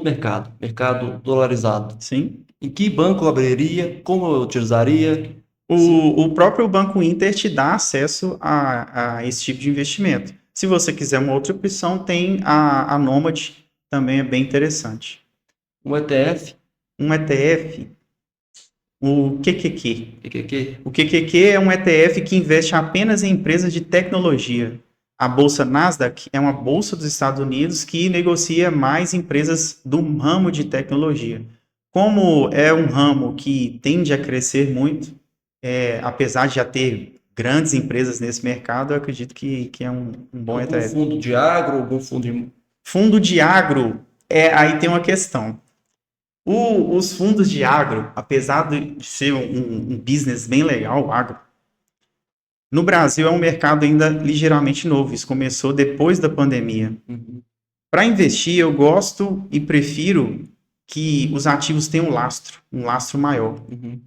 mercado dolarizado. Sim. Em que banco eu abriria? Como eu utilizaria? O próprio Banco Inter te dá acesso a esse tipo de investimento. Se você quiser uma outra opção, tem a Nomad, também é bem interessante. Um ETF? Um ETF, o QQQ. PQQ? O QQQ é um ETF que investe apenas em empresas de tecnologia. A bolsa Nasdaq é uma bolsa dos Estados Unidos que negocia mais empresas do ramo de tecnologia. Como é um ramo que tende a crescer muito, apesar de já ter grandes empresas nesse mercado, eu acredito que é um bom Algum ETF. fundo de agro? Algum fundo de... Fundo de agro, aí tem uma questão. Os fundos de agro, apesar de ser um business bem legal, o agro, no Brasil é um mercado ainda ligeiramente novo. Isso começou depois da pandemia. Uhum. Para investir, eu gosto e prefiro que os ativos tenham um lastro maior. Uhum.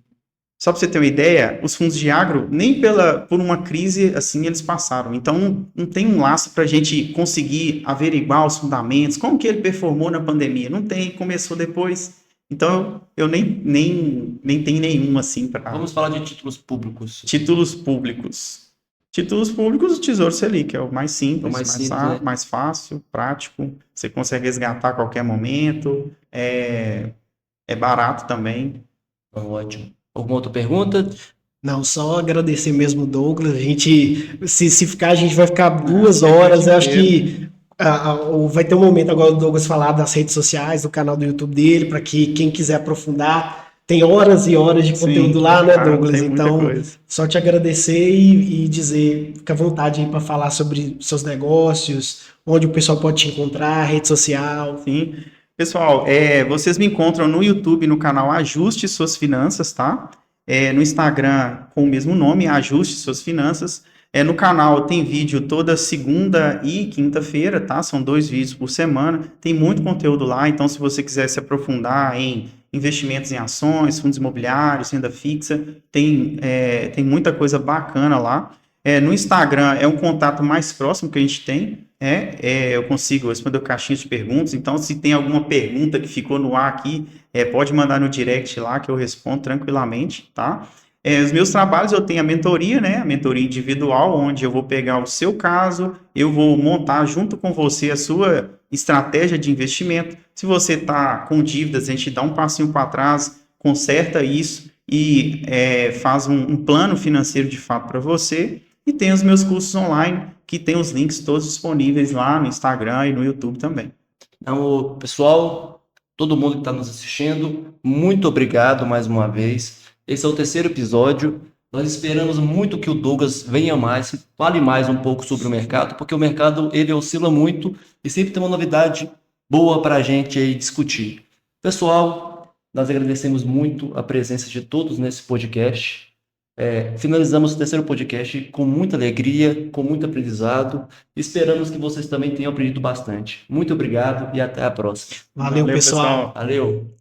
Só para você ter uma ideia, os fundos de agro, nem por uma crise assim eles passaram. Então, não tem um lastro para a gente conseguir averiguar os fundamentos, como que ele performou na pandemia. Não tem, começou depois. Então, eu nem tenho nenhum assim para... Vamos falar de títulos públicos. Títulos públicos. Títulos públicos, o Tesouro Selic é o mais simples, né? mais fácil, prático. Você consegue resgatar a qualquer momento. É barato também. Ótimo. Alguma outra pergunta? Não, só agradecer mesmo, Douglas. A gente, se ficar, a gente vai ficar 2 horas. Eu acho que vai ter um momento agora do Douglas falar das redes sociais, do canal do YouTube dele, para que quem quiser aprofundar, tem horas e horas de conteúdo lá, né, Douglas? Então, só te agradecer e dizer, fica à vontade aí para falar sobre seus negócios, onde o pessoal pode te encontrar, rede social. Sim. Pessoal, vocês me encontram no YouTube, no canal Ajuste Suas Finanças, tá? No Instagram com o mesmo nome, Ajuste Suas Finanças. No canal tem vídeo toda segunda e quinta-feira, tá? São 2 vídeos por semana. Tem muito conteúdo lá, então se você quiser se aprofundar em investimentos em ações, fundos imobiliários, renda fixa, tem muita coisa bacana lá. No Instagram é um contato mais próximo que a gente tem. Eu consigo responder caixinhas de perguntas. Então, se tem alguma pergunta que ficou no ar aqui, pode mandar no direct lá que eu respondo tranquilamente, tá? Os meus trabalhos, eu tenho a mentoria, né? A mentoria individual, onde eu vou pegar o seu caso, eu vou montar junto com você a sua estratégia de investimento. Se você está com dívidas, a gente dá um passinho para trás, conserta isso e faz um plano financeiro de fato para você. E tem os meus cursos online, que tem os links todos disponíveis lá no Instagram e no YouTube também. Então, pessoal, todo mundo que está nos assistindo, muito obrigado mais uma vez. Esse é o 3º episódio Nós esperamos muito que o Douglas venha mais, fale mais um pouco sobre o mercado, porque o mercado ele oscila muito e sempre tem uma novidade boa para a gente aí discutir. Pessoal, nós agradecemos muito a presença de todos nesse podcast. Finalizamos o terceiro podcast com muita alegria, com muito aprendizado. Esperamos que vocês também tenham aprendido bastante. Muito obrigado e até a próxima. Valeu, pessoal. Valeu!